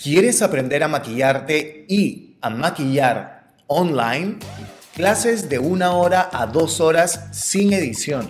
¿Quieres aprender a maquillarte y a maquillar online? Clases de 1 hora a 2 horas sin edición.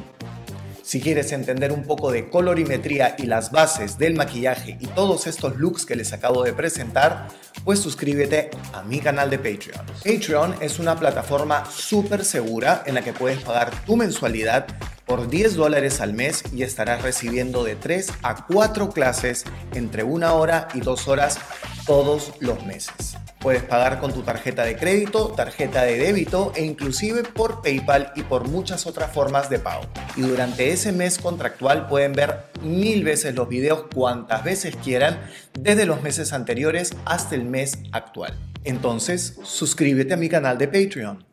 Si quieres entender un poco de colorimetría y las bases del maquillaje y todos estos looks que les acabo de presentar, pues suscríbete a mi canal de Patreon. Patreon es una plataforma súper segura en la que puedes pagar tu mensualidad por $10 al mes y estarás recibiendo de 3 a 4 clases entre 1 hora y 2 horas todos los meses. Puedes pagar con tu tarjeta de crédito, tarjeta de débito e inclusive por PayPal y por muchas otras formas de pago. Y durante ese mes contractual pueden ver 1000 veces los videos cuantas veces quieran, desde los meses anteriores hasta el mes actual. Entonces, suscríbete a mi canal de Patreon.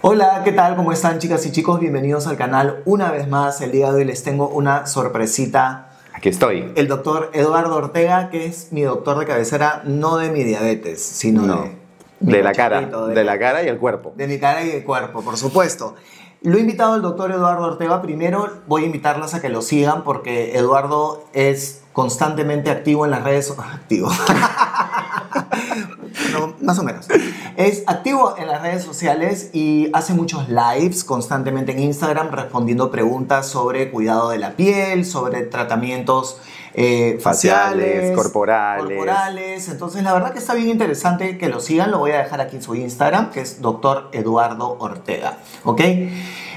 Hola, ¿qué tal? ¿Cómo están, chicas y chicos? Bienvenidos al canal una vez más. El día de hoy les tengo una sorpresita. Aquí estoy. El doctor Eduardo Ortega, que es mi doctor de cabecera, no de mi diabetes, sino de la cara, de la cara y el cuerpo. De mi cara y el cuerpo, por supuesto. Lo he invitado al doctor Eduardo Ortega. Primero voy a invitarlas a que lo sigan porque Eduardo es constantemente activo en las redes. Activo. No, más o menos. Es activo en las redes sociales y hace muchos lives constantemente en Instagram respondiendo preguntas sobre cuidado de la piel, sobre tratamientos faciales, corporales. Entonces, la verdad que está bien interesante que lo sigan. Lo voy a dejar aquí en su Instagram, que es Dr. Eduardo Ortega. ¿Ok?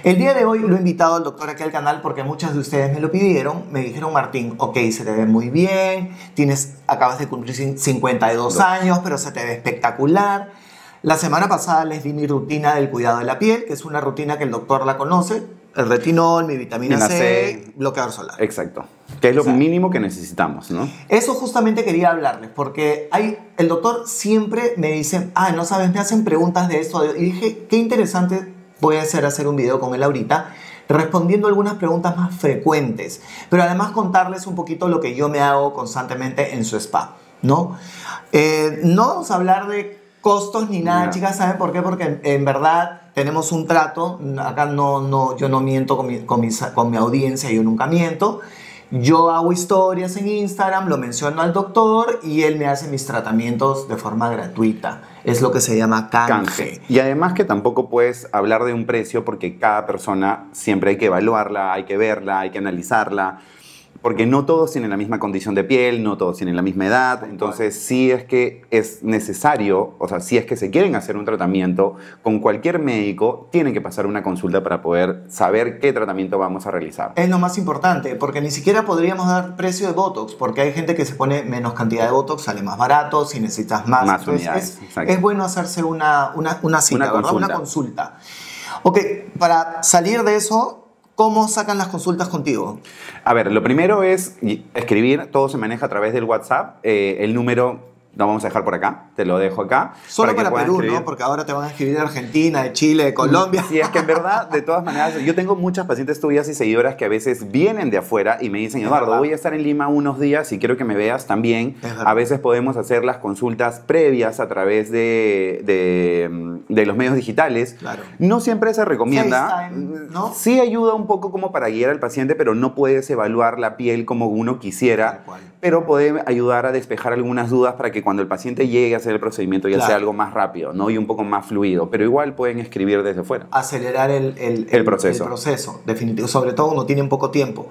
El día de hoy lo he invitado al doctor aquí al canal porque muchas de ustedes me lo pidieron. Me dijeron, Martín, ok, se te ve muy bien, acabas de cumplir 52 años, pero se te ve espectacular. La semana pasada les di mi rutina del cuidado de la piel, que es una rutina que el doctor la conoce. El retinol, mi vitamina C, bloqueador solar. Exacto. Que es lo mínimo que necesitamos, ¿no? Eso justamente quería hablarles, porque el doctor siempre me dice, no sabes, me hacen preguntas de esto. Y dije, qué interesante. Voy a hacer un video con él ahorita respondiendo algunas preguntas más frecuentes, pero además contarles un poquito lo que yo me hago constantemente en su spa, ¿no? No vamos a hablar de costos ni nada, chicas, ¿saben por qué? Porque en verdad tenemos un trato, acá yo no miento con mi audiencia, yo nunca miento. Yo hago historias en Instagram, lo menciono al doctor y él me hace mis tratamientos de forma gratuita. Es lo que se llama canje. Y además que tampoco puedes hablar de un precio porque cada persona siempre hay que evaluarla, hay que verla, hay que analizarla. Porque no todos tienen la misma condición de piel, no todos tienen la misma edad. Entonces, sí es que es necesario, o sea, si es que se quieren hacer un tratamiento, con cualquier médico tienen que pasar una consulta para poder saber qué tratamiento vamos a realizar. Es lo más importante, porque ni siquiera podríamos dar precio de Botox, porque hay gente que se pone menos cantidad de Botox, sale más barato, si necesitas más. Más unidades. Es bueno hacerse una cita, ¿verdad? Una consulta. Ok, para salir de eso, ¿cómo sacan las consultas contigo? A ver, lo primero es escribir. Todo se maneja a través del WhatsApp. El número lo vamos a dejar por acá. Te lo dejo acá. Solo para Perú, escribir. ¿No? Porque ahora te van a escribir de Argentina, de Chile, de Colombia. Sí, es que en verdad, de todas maneras, yo tengo muchas pacientes tuyas y seguidoras que a veces vienen de afuera y me dicen, Eduardo, voy a estar en Lima unos días y quiero que me veas también. A veces podemos hacer las consultas previas a través de los medios digitales. Claro. No siempre se recomienda. FaceTime, ¿no? Sí ayuda un poco como para guiar al paciente, pero no puedes evaluar la piel como uno quisiera. Pero puede ayudar a despejar algunas dudas para que cuando el paciente llegue a hacer el procedimiento ya sea algo más rápido, ¿no? Y un poco más fluido, pero igual pueden escribir desde fuera. Acelerar el proceso. El proceso, definitivo, sobre todo cuando tienen poco tiempo.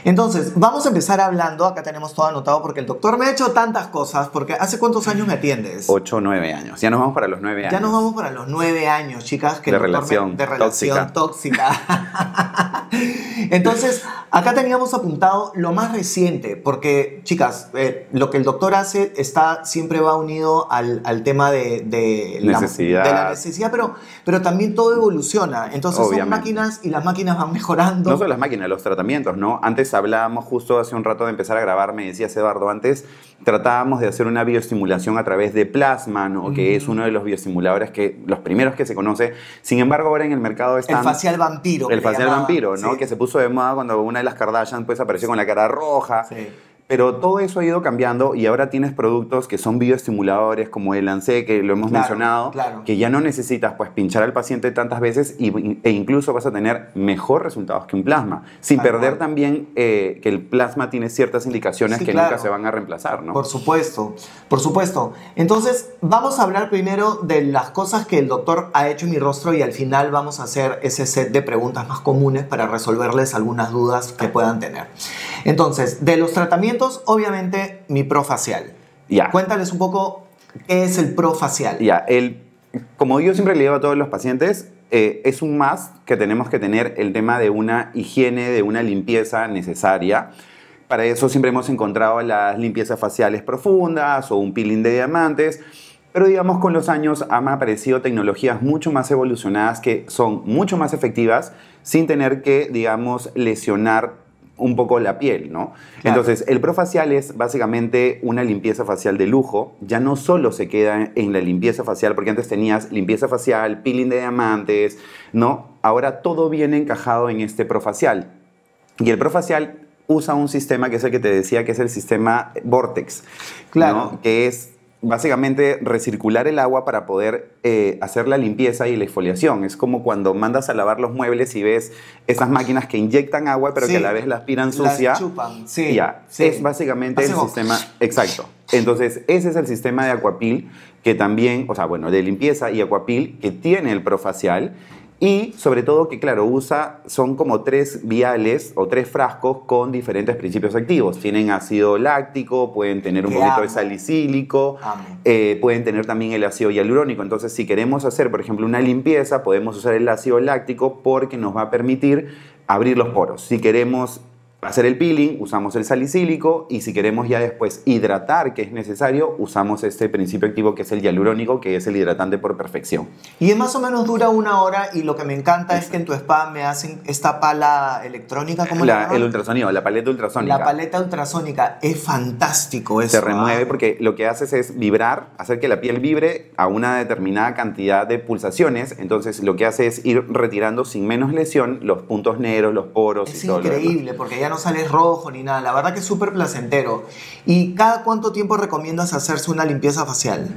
Entonces, vamos a empezar hablando, acá tenemos todo anotado porque el doctor me ha hecho tantas cosas, porque ¿hace cuántos años me atiendes? 8 o 9 años. Ya nos vamos para los 9 años. Ya nos vamos para los 9 años, chicas. Que de relación tóxica. Entonces, acá teníamos apuntado lo más reciente, porque, chicas, lo que el doctor hace siempre va unido al tema de la necesidad, pero también todo evoluciona. Entonces son máquinas y las máquinas van mejorando. No solo las máquinas, los tratamientos, ¿no? Antes hablábamos justo hace un rato de empezar a grabar, me decías, Eduardo, antes tratábamos de hacer una bioestimulación a través de plasma, ¿no? Que es uno de los bioestimuladores los primeros que se conoce. Sin embargo, ahora en el mercado está el facial vampiro. El facial vampiro, ¿no? Sí. Que se puso de moda cuando una de las Kardashian pues apareció con la cara roja. Sí. Pero todo eso ha ido cambiando y ahora tienes productos que son bioestimuladores como el ANSE, que lo hemos mencionado, que ya no necesitas pues pinchar al paciente tantas veces e incluso vas a tener mejor resultados que un plasma, sin perder también que el plasma tiene ciertas indicaciones que nunca se van a reemplazar, ¿no? Por supuesto, por supuesto. Entonces, vamos a hablar primero de las cosas que el doctor ha hecho en mi rostro y al final vamos a hacer ese set de preguntas más comunes para resolverles algunas dudas que puedan tener. Entonces, de los tratamientos, obviamente, mi profacial. Cuéntales un poco qué es el profacial. Como yo siempre le digo a todos los pacientes, es un must que tenemos que tener el tema de una higiene, de una limpieza necesaria. Para eso siempre hemos encontrado las limpiezas faciales profundas o un peeling de diamantes. Pero digamos con los años han aparecido tecnologías mucho más evolucionadas que son mucho más efectivas sin tener que, digamos, lesionar un poco la piel, ¿no? Entonces, el profacial es básicamente una limpieza facial de lujo. Ya no solo se queda en la limpieza facial, porque antes tenías limpieza facial, peeling de diamantes, ¿no? Ahora todo viene encajado en este profacial. Y el profacial usa un sistema que es el que te decía, que es el sistema Vortex, ¿no? Que es básicamente recircular el agua para poder hacer la limpieza y la exfoliación. Es como cuando mandas a lavar los muebles y ves esas máquinas que inyectan agua pero que a la vez la aspiran sucia. Las chupan, Es básicamente el sistema. Exacto. Entonces, ese es el sistema de Aquapil que también, de limpieza y Aquapil que tiene el profacial. Y sobre todo que, claro, son como 3 viales o 3 frascos con diferentes principios activos. Tienen ácido láctico, pueden tener un poquito de salicílico, pueden tener también el ácido hialurónico. Entonces, si queremos hacer, por ejemplo, una limpieza, podemos usar el ácido láctico porque nos va a permitir abrir los poros. Si queremos hacer el peeling, usamos el salicílico, y si queremos ya después hidratar, que es necesario, usamos este principio activo que es el hialurónico, que es el hidratante por perfección. Y más o menos dura 1 hora, y lo que me encanta es que en tu spa me hacen esta pala electrónica, ¿cómo se llama? El ultrasonido, la paleta ultrasónica. La paleta ultrasónica, es fantástico eso. Se remueve porque lo que haces es vibrar, hacer que la piel vibre a una determinada cantidad de pulsaciones, entonces lo que hace es ir retirando sin menos lesión los puntos negros, los poros y todo. Es increíble, porque ya no sales rojo ni nada. La verdad que es súper placentero. ¿Y cada cuánto tiempo recomiendas hacerse una limpieza facial?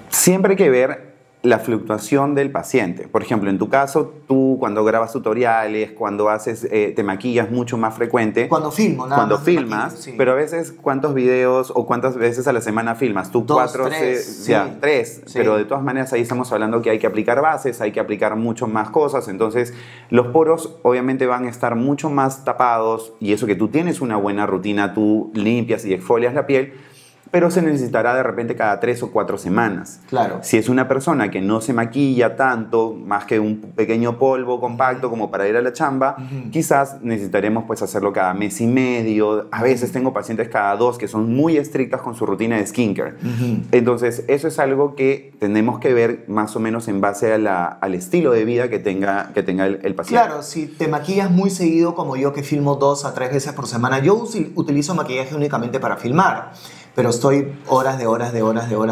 Siempre hay que ver la fluctuación del paciente. Por ejemplo, en tu caso, tú cuando grabas tutoriales, cuando haces, te maquillas mucho más frecuente. Cuando filmo, nada Cuando más filmas, sí. Pero a veces, ¿cuántos videos o cuántas veces a la semana filmas? Tú 2, 4, 3. Tres. Sí. Pero de todas maneras ahí estamos hablando que hay que aplicar bases, hay que aplicar mucho más cosas. Entonces, los poros obviamente van a estar mucho más tapados, y eso que tú tienes una buena rutina, tú limpias y exfolias la piel, pero se necesitará de repente cada 3 o 4 semanas. Claro. Si es una persona que no se maquilla tanto, más que un pequeño polvo compacto como para ir a la chamba, quizás necesitaremos pues hacerlo cada mes y medio. A veces tengo pacientes cada 2 que son muy estrictas con su rutina de skincare. Entonces, eso es algo que tenemos que ver más o menos en base al estilo de vida que tenga el paciente. Claro, si te maquillas muy seguido como yo, que filmo 2 a 3 veces por semana, yo utilizo maquillaje únicamente para filmar, pero estoy horas de horas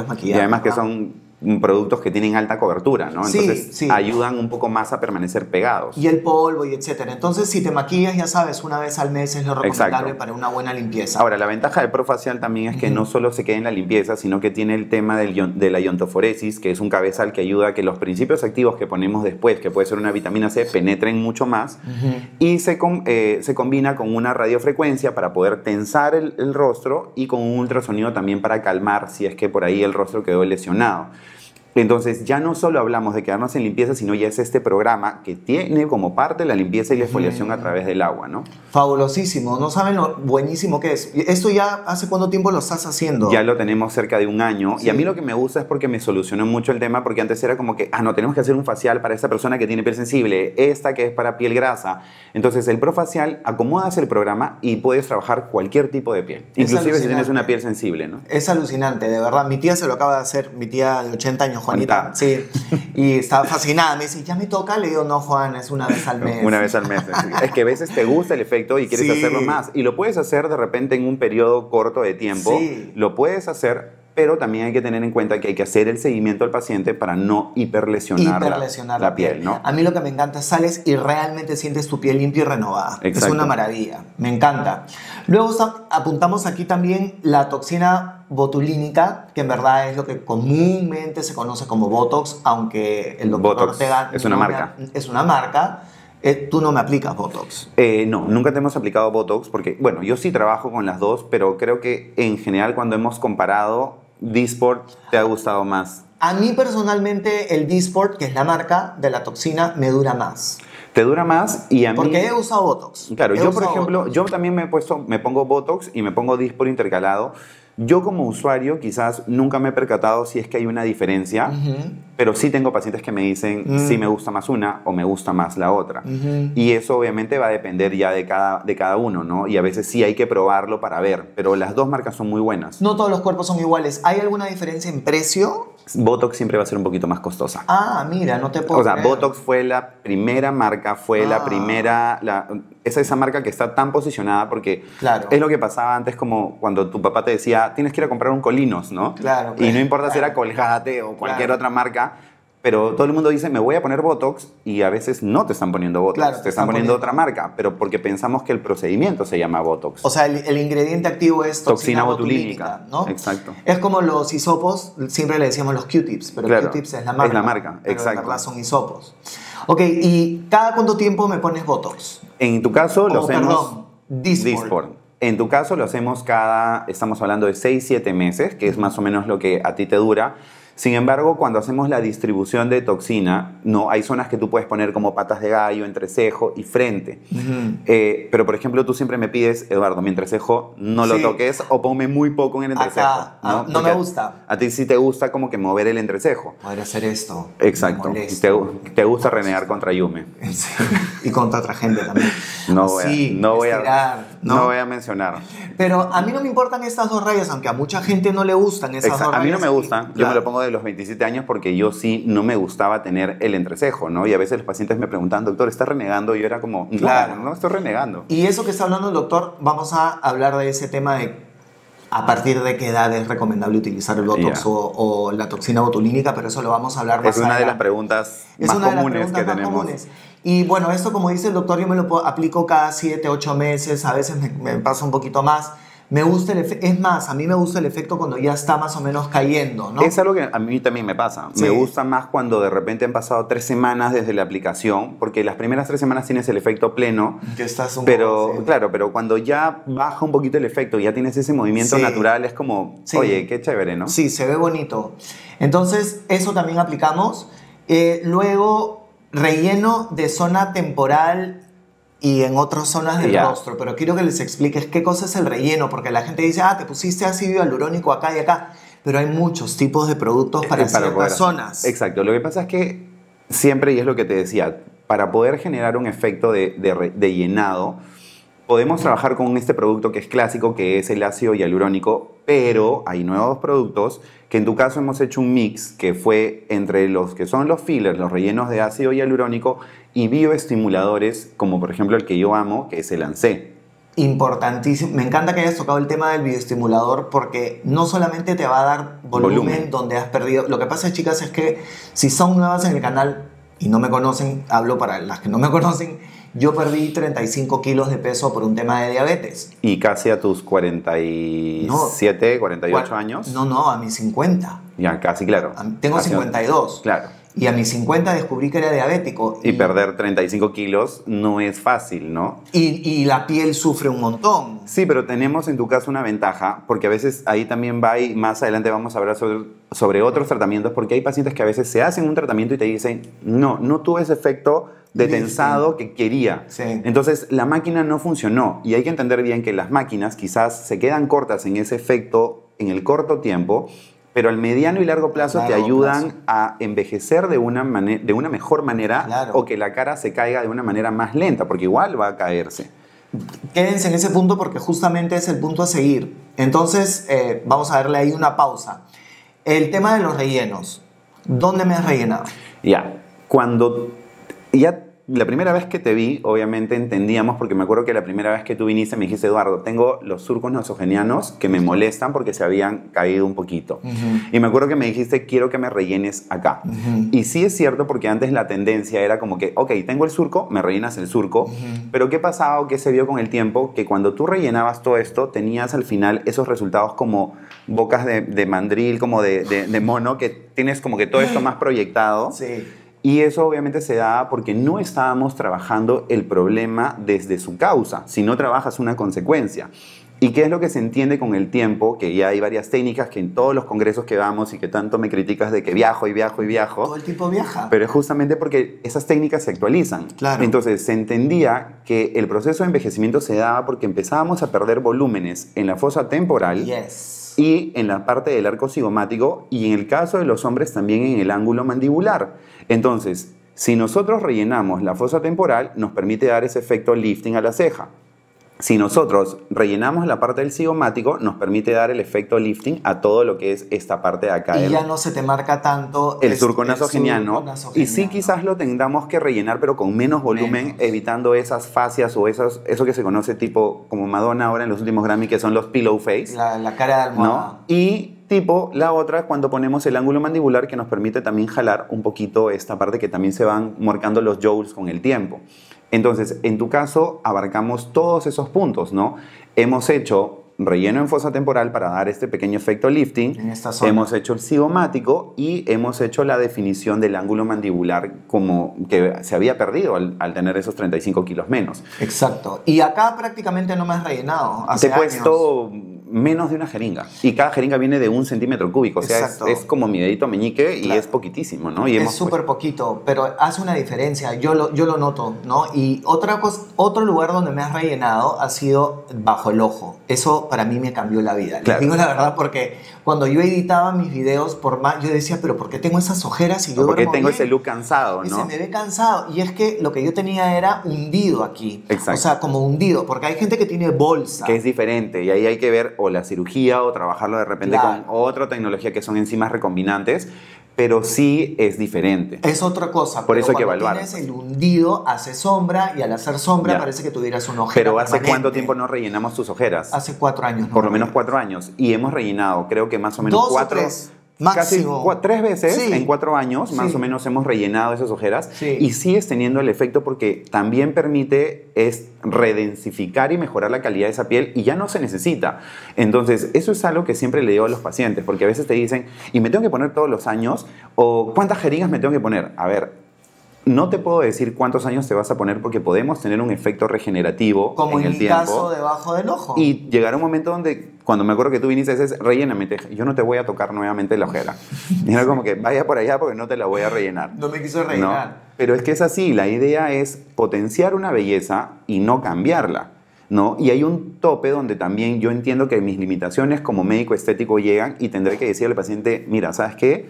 maquillando. Y además que son productos que tienen alta cobertura, ¿no? Entonces Sí. ayudan un poco más a permanecer pegados. Y el polvo y etcétera. Entonces, si te maquillas, ya sabes, una vez al mes es lo recomendable Exacto. para una buena limpieza. Ahora, la ventaja del Profacial también es que no solo se queda en la limpieza, sino que tiene el tema de la iontoforesis, que es un cabezal que ayuda a que los principios activos que ponemos después, que puede ser una vitamina C, penetren mucho más. Y se combina con una radiofrecuencia para poder tensar el rostro y con un ultrasonido también para calmar si es que por ahí el rostro quedó lesionado. Entonces ya no solo hablamos de quedarnos en limpieza, sino ya es este programa que tiene como parte la limpieza y la exfoliación a través del agua, ¿no? Fabulosísimo. No saben lo buenísimo que es. ¿Esto ya hace cuánto tiempo lo estás haciendo? Ya lo tenemos cerca de un año. Sí. Y a mí lo que me gusta es porque me solucionó mucho el tema, porque antes era como que, no, tenemos que hacer un facial para esta persona que tiene piel sensible, esta que es para piel grasa. Entonces el Profacial acomodas el programa y puedes trabajar cualquier tipo de piel. Es Inclusive si tienes alucinante. una piel sensible, ¿no? Es alucinante, de verdad. Mi tía se lo acaba de hacer, mi tía de 80 años, Juanita. Juanita. Sí. Y estaba fascinada. Me dice, ¿ya me toca? Le digo, no, Juan, es una vez al mes. Una vez al mes. Es que a veces te gusta el efecto y quieres Sí. hacerlo más. Y lo puedes hacer de repente en un periodo corto de tiempo. Sí. Lo puedes hacer, pero también hay que tener en cuenta que hay que hacer el seguimiento al paciente para no hiperlesionar, la piel, ¿no? A mí lo que me encanta es sales y realmente sientes tu piel limpia y renovada. Exacto. Es una maravilla. Me encanta. Luego apuntamos aquí también la toxina botulínica, que en verdad es lo que comúnmente se conoce como Botox, aunque el doctor Botox Ortega es una marca. Es una marca. Tú no me aplicas Botox. No, nunca te hemos aplicado Botox porque, bueno, yo sí trabajo con las dos, pero creo que en general cuando hemos comparado, Dysport te ha gustado más. A mí personalmente el Dysport, que es la marca de la toxina, me dura más. Te dura más y a mí... Porque he usado Botox. Claro, He yo por usado ejemplo, Botox. yo también me pongo Botox y me pongo Dysport intercalado. Yo como usuario quizás nunca me he percatado si es que hay una diferencia, pero sí tengo pacientes que me dicen si me gusta más una o me gusta más la otra. Y eso obviamente va a depender ya de cada uno, ¿no? Y a veces sí hay que probarlo para ver, pero las dos marcas son muy buenas. No todos los cuerpos son iguales. ¿Hay alguna diferencia en precio? Botox siempre va a ser un poquito más costosa. Ah, mira, no te puedo O sea, creer. Botox fue la primera marca, fue la primera, esa marca que está tan posicionada porque Claro. es lo que pasaba antes como cuando tu papá te decía, tienes que ir a comprar un Colinos, ¿no? Claro, Y no importa claro. si era Colgate o cualquier Claro. otra marca, pero todo el mundo dice, me voy a poner Botox y a veces no te están poniendo Botox, Claro, te están poniendo otra marca, pero porque pensamos que el procedimiento se llama Botox. O sea, el ingrediente activo es toxina botulínica, ¿no? Exacto. Es como los hisopos, siempre le decíamos los Q-tips, pero Claro, Q-tips es la marca. es la marca, pero exacto. en verdad son hisopos. Ok, ¿y cada cuánto tiempo me pones Botox? En tu caso lo hacemos... Perdón, Dysport. En tu caso lo hacemos estamos hablando de 6-7 meses, que es más o menos lo que a ti te dura. Sin embargo, cuando hacemos la distribución de toxina, no, hay zonas que tú puedes poner como patas de gallo, entrecejo y frente. Pero, por ejemplo, tú siempre me pides, Eduardo, mi entrecejo no lo Sí. toques o ponme muy poco en el entrecejo. Acá, no Porque me gusta. A ti sí te gusta como que mover el entrecejo. Podría hacer esto. Exacto. Me molesta. Te gusta renegar contra Yume. Sí. Y contra otra gente también. No Así, voy estirar, no voy a mencionar. Pero a mí no me importan estas dos rayas, aunque a mucha gente no le gustan esas dos A rayas. mí no me gustan, yo me Claro. lo pongo de los 27 años porque yo sí no me gustaba tener el entrecejo, ¿no? Y a veces los pacientes me preguntan, doctor, ¿estás renegando? Y yo era como, Claro. no estoy renegando. Y eso que está hablando el doctor, vamos a hablar de ese tema de a partir de qué edad es recomendable utilizar el Botox Ya. o la toxina botulínica, pero eso lo vamos a hablar más Es una de las adelante. preguntas Es más una de las comunes preguntas que más tenemos. comunes. Y bueno, esto como dice el doctor, yo me lo aplico cada 7, 8 meses, a veces me pasa un poquito más. Me gusta el efecto, es más, a mí me gusta el efecto cuando ya está más o menos cayendo, ¿no? Es algo que a mí también me pasa. Sí. Me gusta más cuando de repente han pasado 3 semanas desde la aplicación, porque las primeras 3 semanas tienes el efecto pleno, Que estás un pero poco, sí. claro, pero cuando ya baja un poquito el efecto, ya tienes ese movimiento Sí. natural, es como, Sí. oye, qué chévere, ¿no? Sí, se ve bonito. Entonces, eso también aplicamos. Luego, relleno de zona temporal y en otras zonas del Ya. rostro. Pero quiero que les expliques qué cosa es el relleno, porque la gente dice, te pusiste ácido hialurónico acá y acá. Pero hay muchos tipos de productos para ciertas poder- zonas. Exacto. Lo que pasa es que siempre, y es lo que te decía, para poder generar un efecto de llenado, podemos trabajar con este producto que es clásico, que es el ácido hialurónico, pero hay nuevos productos que en tu caso hemos hecho un mix que fue entre los que son los fillers, los rellenos de ácido hialurónico y bioestimuladores, como por ejemplo el que yo amo, que es el ANSE. Importantísimo. Me encanta que hayas tocado el tema del bioestimulador porque no solamente te va a dar volumen donde has perdido. Lo que pasa, chicas, es que si son nuevas en el canal y no me conocen, hablo para las que no me conocen, yo perdí 35 kilos de peso por un tema de diabetes. ¿Y casi a tus 47, 48 años? No, a mis 50. Ya, casi, claro. Tengo casi 52. Claro. Y a mis 50 descubrí que era diabético. Y perder 35 kilos no es fácil, ¿no? Y la piel sufre un montón. Sí, pero tenemos en tu caso una ventaja, porque a veces ahí también va y más adelante vamos a hablar sobre otros tratamientos, porque hay pacientes que a veces se hacen un tratamiento y te dicen, no tuve ese efecto de tensado que quería. Sí. Entonces la máquina no funcionó y hay que entender bien que las máquinas quizás se quedan cortas en ese efecto en el corto tiempo, pero al mediano y largo plazo te ayudan a envejecer de una mejor manera, claro, o que la cara se caiga de una manera más lenta, porque igual va a caerse. Quédense en ese punto porque justamente es el punto a seguir. Entonces, vamos a darle ahí una pausa. El tema de los rellenos. ¿Dónde me has rellenado? La primera vez que te vi, obviamente entendíamos, porque me acuerdo que la primera vez que tú viniste me dijiste, Eduardo, tengo los surcos nasogenianos que me molestan porque se habían caído un poquito. Y me acuerdo que me dijiste, quiero que me rellenes acá. Y sí es cierto, porque antes la tendencia era como que, ok, tengo el surco, me rellenas el surco, pero ¿qué pasaba o qué se vio con el tiempo? Que cuando tú rellenabas todo esto, tenías al final esos resultados como bocas de mandril, como de mono, que tienes como que todo esto más proyectado. Sí. Y eso obviamente se da porque no estábamos trabajando el problema desde su causa, sino trabajas una consecuencia. ¿Y qué es lo que se entiende con el tiempo? Que ya hay varias técnicas que en todos los congresos que vamos y que tanto me criticas de que viajo y viajo y viajo. Todo el tiempo viaja. Pero es justamente porque esas técnicas se actualizan. Claro. Entonces se entendía que el proceso de envejecimiento se daba porque empezábamos a perder volúmenes en la fosa temporal. Yes. Y en la parte del arco cigomático, y en el caso de los hombres también en el ángulo mandibular. Entonces, si nosotros rellenamos la fosa temporal, nos permite dar ese efecto lifting a la ceja. Si nosotros rellenamos la parte del cigomático, nos permite dar el efecto lifting a todo lo que es esta parte de acá. Y ya no se te marca tanto el surco nasogeniano. Y sí, quizás lo tengamos que rellenar, pero con menos volumen, evitando esas fascias o eso que se conoce tipo como Madonna ahora en los últimos Grammy, que son los pillow face. La cara de almohada. ¿No? Y tipo la otra cuando ponemos el ángulo mandibular, que nos permite también jalar un poquito esta parte, que también se van marcando los jowls con el tiempo. Entonces, en tu caso, abarcamos todos esos puntos, ¿no? Hemos hecho relleno en fosa temporal para dar este pequeño efecto lifting. En esta zona. Hemos hecho el cigomático y hemos hecho la definición del ángulo mandibular como que se había perdido al tener esos 35 kilos menos. Exacto. Y acá prácticamente no me has rellenado. Te he puesto menos de una jeringa. Y cada jeringa viene de 1 centímetro cúbico. O sea, es como mi dedito meñique y es poquitísimo, ¿no? Y es súper poquito, pero hace una diferencia. Yo lo noto, ¿no? Y otro lugar donde me has rellenado ha sido bajo el ojo. Eso para mí me cambió la vida. Claro. Les digo la verdad, porque cuando yo editaba mis videos, yo decía, pero ¿por qué tengo esas ojeras y yo ¿por qué tengo bien? ese look cansado, Y no? se me ve cansado. Y es que lo que yo tenía era hundido aquí. Exacto. O sea, como hundido. Porque hay gente que tiene bolsa. Que es diferente. Y ahí hay que ver o la cirugía o trabajarlo de repente con otra tecnología que son enzimas recombinantes. Pero sí es diferente. Es otra cosa. Por eso hay que evaluar. Cuando tienes el hundido, hace sombra y al hacer sombra parece que tuvieras una ojera. Pero ¿hace permanente. cuánto tiempo no rellenamos tus ojeras? Hace 4 años. Por lo menos 4 años. Y hemos rellenado, creo que más o menos 2 o 4... 3. Máximo. Casi 3 veces Sí. en 4 años, más Sí. o menos hemos rellenado esas ojeras. Sí. Y sigues teniendo el efecto porque también permite redensificar y mejorar la calidad de esa piel y ya no se necesita. Entonces, eso es algo que siempre le digo a los pacientes, porque a veces te dicen, ¿y me tengo que poner todos los años? ¿O cuántas jeringas me tengo que poner? A ver, no te puedo decir cuántos años te vas a poner porque podemos tener un efecto regenerativo como en el mi tiempo. caso debajo del ojo. Y llegará un momento donde, cuando me acuerdo que tú viniste, es relléname, yo no te voy a tocar nuevamente la ojera. Y era como que vaya por allá porque no te la voy a rellenar. No me quiso rellenar. ¿No? Pero es que es así, la idea es potenciar una belleza y no cambiarla, ¿no? Y hay un tope donde también yo entiendo que mis limitaciones como médico estético llegan y tendré que decirle al paciente, mira, ¿sabes qué?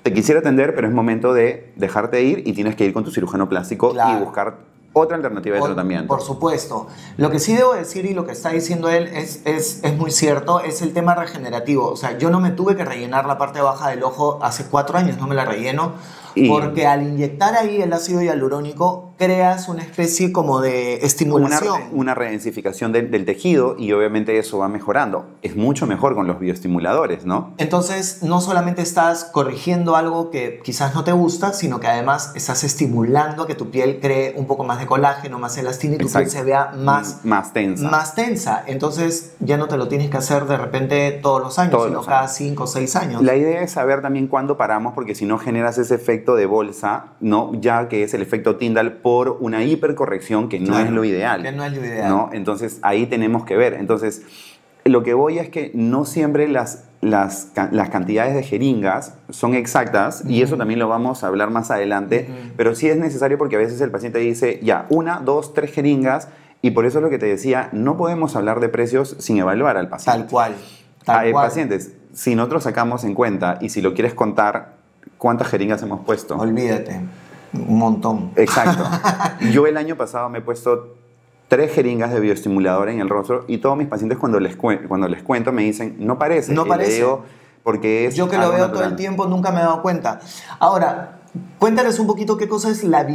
Te quisiera atender, pero es momento de dejarte ir y tienes que ir con tu cirujano plástico y buscar otra alternativa de tratamiento. Por supuesto. Lo que sí debo decir y lo que está diciendo él es muy cierto, es el tema regenerativo. O sea, yo no me tuve que rellenar la parte baja del ojo hace 4 años, no me la relleno, Porque al inyectar ahí el ácido hialurónico creas una especie como de estimulación. Una redensificación del tejido y obviamente eso va mejorando. Es mucho mejor con los bioestimuladores, ¿no? Entonces, no solamente estás corrigiendo algo que quizás no te gusta, sino que además estás estimulando a que tu piel cree un poco más de colágeno, más elastina y tu piel se vea más tensa. Más tensa. Entonces, ya no te lo tienes que hacer de repente todos los años, sino cada 5 o 6 años. La idea es saber también cuándo paramos, porque si no generas ese efecto de bolsa, ¿no? Ya que es el efecto Tyndall por una hipercorrección que no es lo ideal. Que no es lo ideal. ¿No? Entonces, ahí tenemos que ver. Entonces, lo que voy es que no siempre las cantidades de jeringas son exactas, y eso también lo vamos a hablar más adelante, pero sí es necesario porque a veces el paciente dice, ya, 1, 2, 3 jeringas, y por eso es lo que te decía, no podemos hablar de precios sin evaluar al paciente. Tal cual. Hay pacientes, si nosotros sacamos en cuenta, y si lo quieres contar, ¿cuántas jeringas hemos puesto? Olvídate, un montón. Exacto. Yo el año pasado me he puesto 3 jeringas de bioestimulador en el rostro y todos mis pacientes cuando les cuento me dicen, no parece. No parece. Digo, porque es yo que lo veo natural. todo el tiempo nunca me he dado cuenta. Ahora, cuéntales un poquito qué cosa es la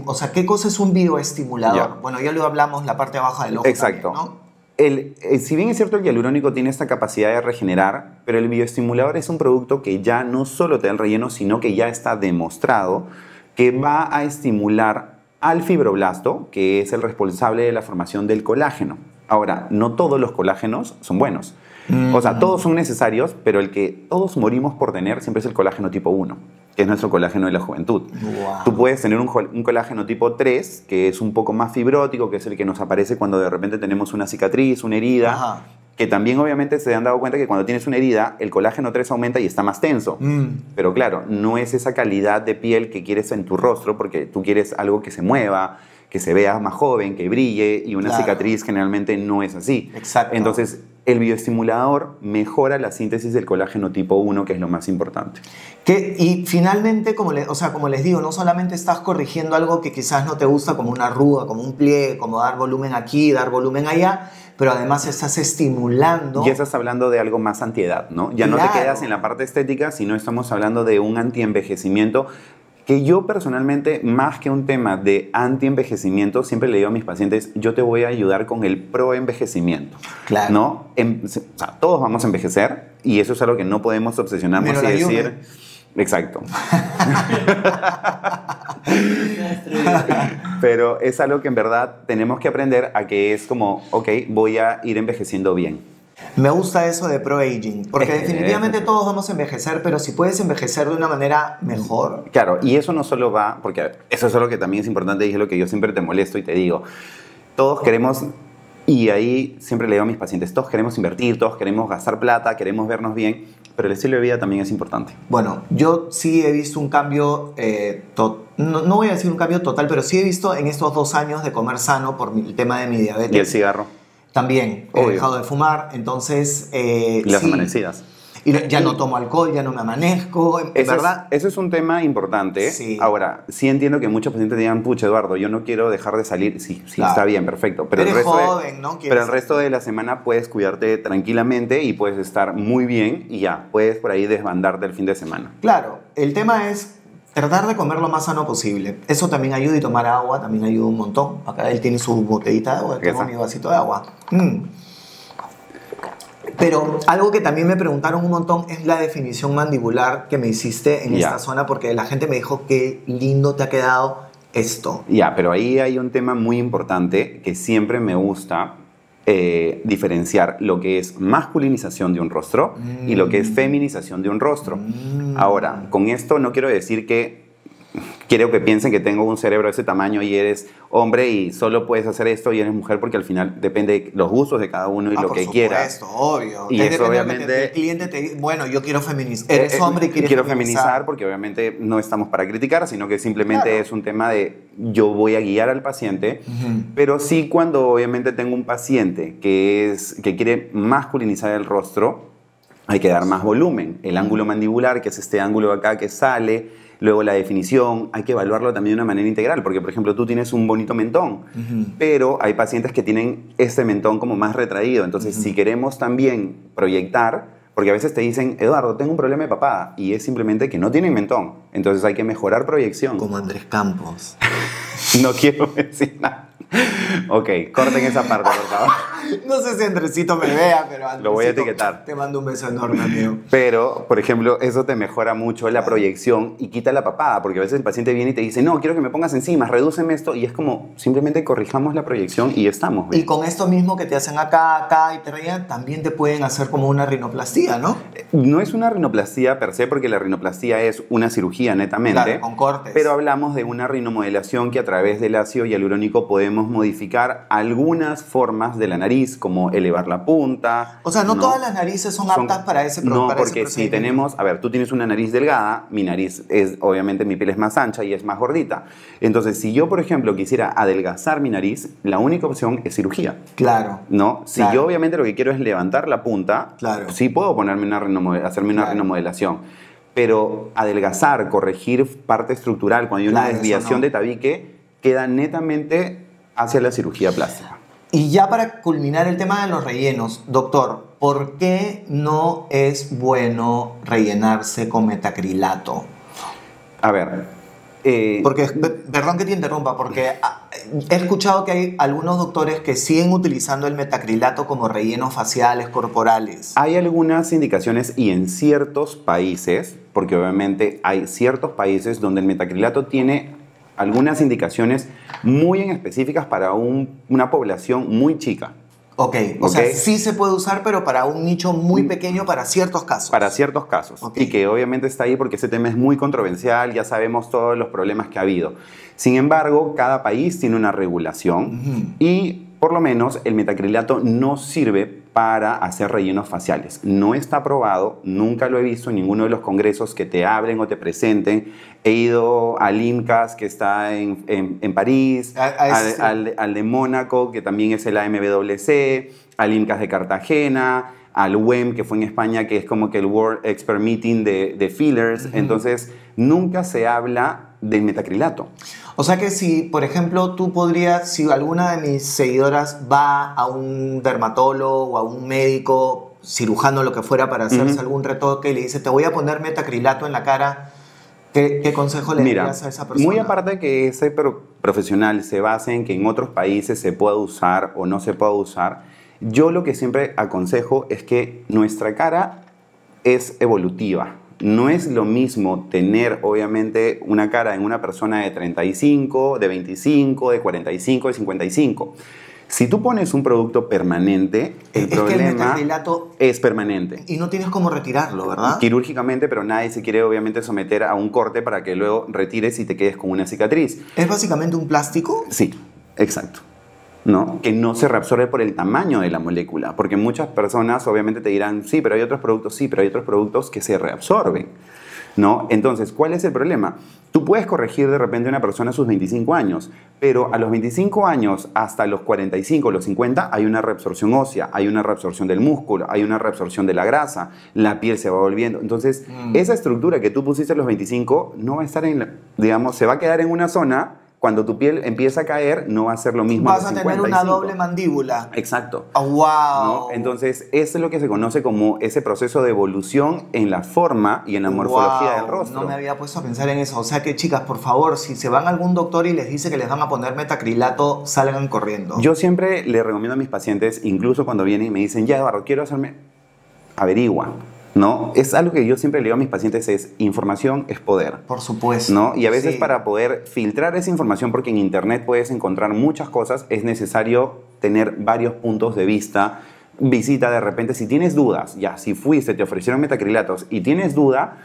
o sea, qué cosa es un bioestimulador. Ya. Bueno, ya lo hablamos, la parte baja del ojo. Exacto. También, ¿no? Si bien es cierto el hialurónico tiene esta capacidad de regenerar, pero el bioestimulador es un producto que ya no solo te da el relleno, sino que ya está demostrado que va a estimular al fibroblasto, que es el responsable de la formación del colágeno. Ahora, no todos los colágenos son buenos. O sea, todos son necesarios, pero el que todos morimos por tener siempre es el colágeno tipo 1, que es nuestro colágeno de la juventud. Wow. Tú puedes tener un colágeno tipo 3, que es un poco más fibrótico, que es el que nos aparece cuando de repente tenemos una cicatriz, una herida. Ajá. Que también obviamente se han dado cuenta que cuando tienes una herida, el colágeno 3 aumenta y está más tenso. Pero claro, no es esa calidad de piel que quieres en tu rostro, porque tú quieres algo que se mueva, que se vea más joven, que brille, y una cicatriz generalmente no es así. Exacto. Entonces, el bioestimulador mejora la síntesis del colágeno tipo 1, que es lo más importante. Y finalmente, como les digo, no solamente estás corrigiendo algo que quizás no te gusta, como una arruga, como un pliegue, como dar volumen aquí, dar volumen allá, pero además estás estimulando. Ya estás hablando de algo más antiedad, ¿no? Ya no te quedas en la parte estética, sino estamos hablando de un antienvejecimiento, que yo personalmente, más que un tema de antienvejecimiento, siempre le digo a mis pacientes, yo te voy a ayudar con el proenvejecimiento. Claro. ¿No? O sea, todos vamos a envejecer, y eso es algo que no podemos obsesionarnos y decir... Exacto. Pero es algo que en verdad tenemos que aprender a que es como, ok, voy a ir envejeciendo bien. Me gusta eso de pro-aging, porque definitivamente todos vamos a envejecer, pero si puedes envejecer de una manera mejor. Claro, y eso no solo va, porque eso es algo que también es importante y es lo que yo siempre te molesto y te digo, todos queremos, y ahí siempre le digo a mis pacientes, todos queremos invertir, todos queremos gastar plata, queremos vernos bien, pero el estilo de vida también es importante. Bueno, yo sí he visto un cambio, no voy a decir un cambio total, pero sí he visto en estos 2 años de comer sano por el tema de mi diabetes. ¿Y el cigarro? También, he dejado de fumar, entonces... ¿Y las amanecidas? Y ya no tomo alcohol, ya no me amanezco, ¿verdad? Eso es un tema importante. Sí. Ahora, sí entiendo que muchos pacientes digan, pucha, Eduardo, yo no quiero dejar de salir. Sí, claro. Está bien, perfecto. Pero eres joven, ¿no? Pero el resto de la semana puedes cuidarte tranquilamente y puedes estar muy bien y ya, puedes por ahí desbandarte el fin de semana. Claro, el tema es tratar de comer lo más sano posible. Eso también ayuda, y tomar agua también ayuda un montón. Acá él tiene su botellita de agua, tengo mi vasito de agua. Pero algo que también me preguntaron un montón es la definición mandibular que me hiciste en esta zona, porque la gente me dijo qué lindo te ha quedado esto. Pero ahí hay un tema muy importante que siempre me gusta diferenciar lo que es masculinización de un rostro y lo que es feminización de un rostro. Ahora, con esto no quiero decir que quiero que piensen que tengo un cerebro de ese tamaño y eres hombre y solo puedes hacer esto y eres mujer, porque al final depende de los gustos de cada uno y lo que quieras. Por supuesto, obvio. Y eso obviamente... El cliente te dice, bueno, yo quiero feminizar. Eres hombre y quieres quiero feminizar, porque obviamente no estamos para criticar, sino que simplemente es un tema de yo voy a guiar al paciente, pero sí cuando obviamente tengo un paciente que quiere masculinizar el rostro, hay que dar más volumen. El ángulo mandibular, que es este ángulo de acá que sale... Luego la definición, hay que evaluarlo también de una manera integral, porque por ejemplo tú tienes un bonito mentón, pero hay pacientes que tienen este mentón como más retraído, entonces si queremos también proyectar, Porque a veces te dicen, Eduardo, tengo un problema de papada, y es simplemente que no tienen mentón. Entonces hay que mejorar proyección. Como Andrés Campos. No quiero decir nada. Ok, corten esa parte, por favor. No sé si Andresito me vea, pero Andresito, Lo voy a etiquetar. Te mando un beso enorme, amigo. Pero, por ejemplo, eso te mejora mucho la proyección y quita la papada, porque a veces el paciente viene y te dice, no, quiero que me pongas encima, redúceme esto, y es como, simplemente corrijamos la proyección y estamos bien. Y con esto mismo que te hacen acá y te rellenan, también te pueden hacer como una rinoplastia, ¿no? No es una rinoplastia per se, porque la rinoplastia es una cirugía netamente. Claro, con cortes. Pero hablamos de una rinomodelación que a través del ácido hialurónico podemos modificar algunas formas de la nariz, como elevar la punta. O sea, no todas las narices son aptas para ese No, para porque ese si tenemos, a ver, tú tienes una nariz delgada, mi nariz es, obviamente mi piel es más ancha y es más gordita. Entonces, si yo, por ejemplo, quisiera adelgazar mi nariz, la única opción es cirugía. Claro. ¿No? Si Claro. yo obviamente lo que quiero es levantar la punta, Claro. sí puedo ponerme hacerme una rinomodelación. Pero adelgazar, corregir parte estructural, cuando hay una Claro, eso desviación no. de tabique, queda netamente hacia la cirugía plástica. Y ya para culminar el tema de los rellenos, doctor, ¿por qué no es bueno rellenarse con metacrilato? A ver. Porque, perdón que te interrumpa, porque he escuchado que hay algunos doctores que siguen utilizando el metacrilato como rellenos faciales, corporales. Hay algunas indicaciones y en ciertos países, porque obviamente hay ciertos países donde el metacrilato tiene algunas indicaciones muy en específicas para una población muy chica. Ok, o sea, sí se puede usar, pero para un nicho muy pequeño, para ciertos casos. Para ciertos casos. Okay. Y que obviamente está ahí porque ese tema es muy controversial, ya sabemos todos los problemas que ha habido. Sin embargo, cada país tiene una regulación y por lo menos el metacrilato no sirve para hacer rellenos faciales. No está aprobado, nunca lo he visto en ninguno de los congresos que te hablen o te presenten. He ido al IMCAS, que está en París, al de Mónaco, que también es el AMWC, al IMCAS de Cartagena, al WEM, que fue en España, que es como que el World Expert Meeting de fillers. Entonces, nunca se habla del metacrilato. O sea que si, por ejemplo, tú podrías, si alguna de mis seguidoras va a un dermatólogo o a un médico, cirujano, lo que fuera, para hacerse algún retoque y le dice, te voy a poner metacrilato en la cara, ¿qué consejo le darías a esa persona? Muy aparte de que ese profesional se base en que en otros países se pueda usar o no se pueda usar, yo lo que siempre aconsejo es que nuestra cara es evolutiva. No es lo mismo tener, obviamente, una cara en una persona de 35, de 25, de 45, de 55. Si tú pones un producto permanente, el problema que el metacrilato es permanente. Y no tienes cómo retirarlo, ¿verdad? Quirúrgicamente, pero nadie se quiere, obviamente, someter a un corte para que luego retires y te quedes con una cicatriz. ¿Es básicamente un plástico? Sí, exacto. ¿No? Que no se reabsorbe por el tamaño de la molécula, porque muchas personas obviamente te dirán, sí, pero hay otros productos que se reabsorben, ¿no? Entonces, ¿cuál es el problema? Tú puedes corregir de repente a una persona a sus 25 años, pero a los 25 años hasta los 45, los 50, hay una reabsorción ósea, hay una reabsorción del músculo, hay una reabsorción de la grasa, la piel se va volviendo. Entonces, esa estructura que tú pusiste a los 25 no va a estar digamos, se va a quedar en una zona. Cuando tu piel empieza a caer, no va a ser lo mismo. Vas a tener una doble mandíbula. Exacto. Oh, wow. ¿No? Entonces, eso es lo que se conoce como ese proceso de evolución en la forma y en la morfología del rostro. No me había puesto a pensar en eso. O sea que, chicas, por favor, si se van a algún doctor y les dice que les van a poner metacrilato, salgan corriendo. Yo siempre le recomiendo a mis pacientes, incluso cuando vienen y me dicen, ya, Eduardo, quiero hacerme, averigua. ¿No? Es algo que yo siempre le digo a mis pacientes, es información es poder. Por supuesto. ¿No? Y a veces sí. Para poder filtrar esa información, porque en internet puedes encontrar muchas cosas, es necesario tener varios puntos de vista. Visita de repente, si tienes dudas, ya, si fuiste, te ofrecieron metacrilatos y tienes duda,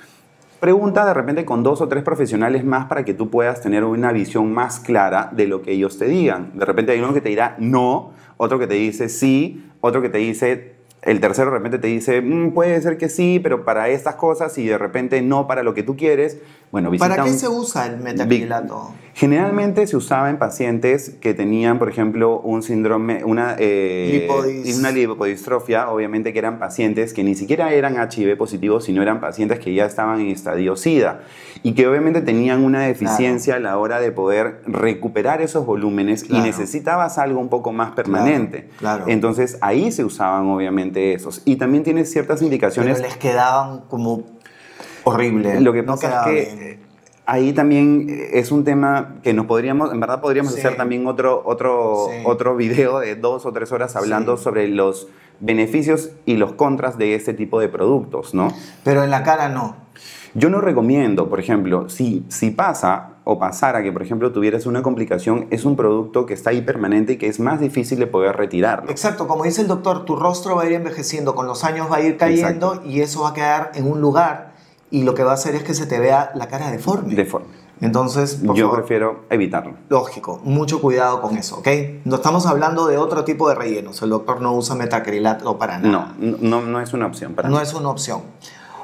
pregunta de repente con 2 o 3 profesionales más para que tú puedas tener una visión más clara de lo que ellos te digan. De repente hay uno que te dirá no, otro que te dice sí, otro que te dice... El tercero de repente te dice, puede ser que sí, pero para estas cosas y de repente no para lo que tú quieres. Bueno, ¿Para qué se usa el metacrilato? Generalmente se usaba en pacientes que tenían, por ejemplo, un síndrome, una lipodistrofia, obviamente que eran pacientes que ni siquiera eran HIV positivos, sino eran pacientes que ya estaban en estadio SIDA y que obviamente tenían una deficiencia a la hora de poder recuperar esos volúmenes y necesitabas algo un poco más permanente. Entonces ahí se usaban obviamente esos. Y también tiene ciertas indicaciones. Pero les quedaban como horrible. Lo que pasa es que ahí también es un tema que en verdad podríamos hacer también otro video de 2 o 3 horas hablando sobre los beneficios y los contras de este tipo de productos, ¿no? Pero en la cara no. Yo no recomiendo, por ejemplo, si pasa o pasara que, por ejemplo, tuvieras una complicación, es un producto que está ahí permanente y que es más difícil de poder retirarlo. Exacto, como dice el doctor, tu rostro va a ir envejeciendo, con los años va a ir cayendo y eso va a quedar en un lugar y lo que va a hacer es que se te vea la cara deforme. Entonces, yo prefiero evitarlo. Lógico, mucho cuidado con eso, ¿ok? No estamos hablando de otro tipo de rellenos. El doctor no usa metacrilato para nada. No es una opción para nada. No es una opción.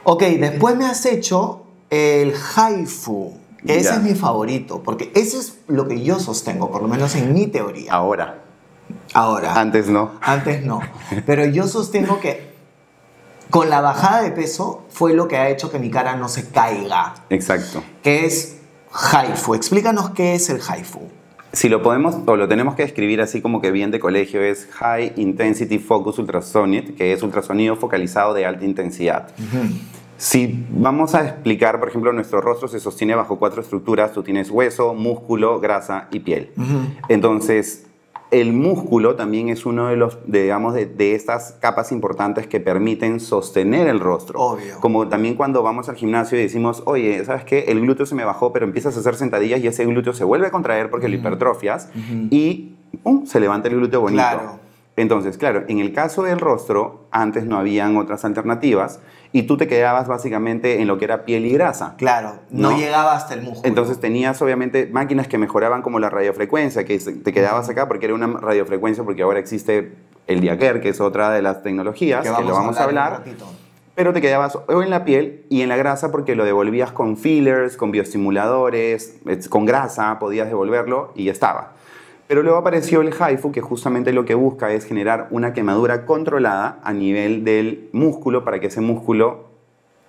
Ok, después me has hecho el HIFU. Ese es mi favorito, porque eso es lo que yo sostengo, por lo menos en mi teoría. Ahora. Antes no. Pero yo sostengo que con la bajada de peso fue lo que ha hecho que mi cara no se caiga. Exacto. ¿Qué es HIFU? Explícanos qué es el HIFU. Si lo podemos o lo tenemos que describir así como que bien de colegio, es High Intensity Focus Ultrasonic, que es ultrasonido focalizado de alta intensidad. Si vamos a explicar, por ejemplo, nuestro rostro se sostiene bajo 4 estructuras. Tú tienes hueso, músculo, grasa y piel. Entonces, el músculo también es uno de estas capas importantes que permiten sostener el rostro. Obvio. Como también cuando vamos al gimnasio y decimos, oye, ¿sabes qué? El glúteo se me bajó, pero empiezas a hacer sentadillas y ese glúteo se vuelve a contraer porque lo hipertrofias y se levanta el glúteo bonito. Entonces, claro, en el caso del rostro, antes no habían otras alternativas y tú te quedabas básicamente en lo que era piel y grasa. Claro, no llegaba hasta el músculo. Entonces tenías obviamente máquinas que mejoraban como la radiofrecuencia, que te quedabas acá porque era una radiofrecuencia, porque ahora existe el Diaquer, que es otra de las tecnologías, que lo vamos a hablar. Pero te quedabas o en la piel y en la grasa porque lo devolvías con fillers, con bioestimuladores, con grasa, podías devolverlo y ya estaba. Pero luego apareció el HIFU, que justamente lo que busca es generar una quemadura controlada a nivel del músculo para que ese músculo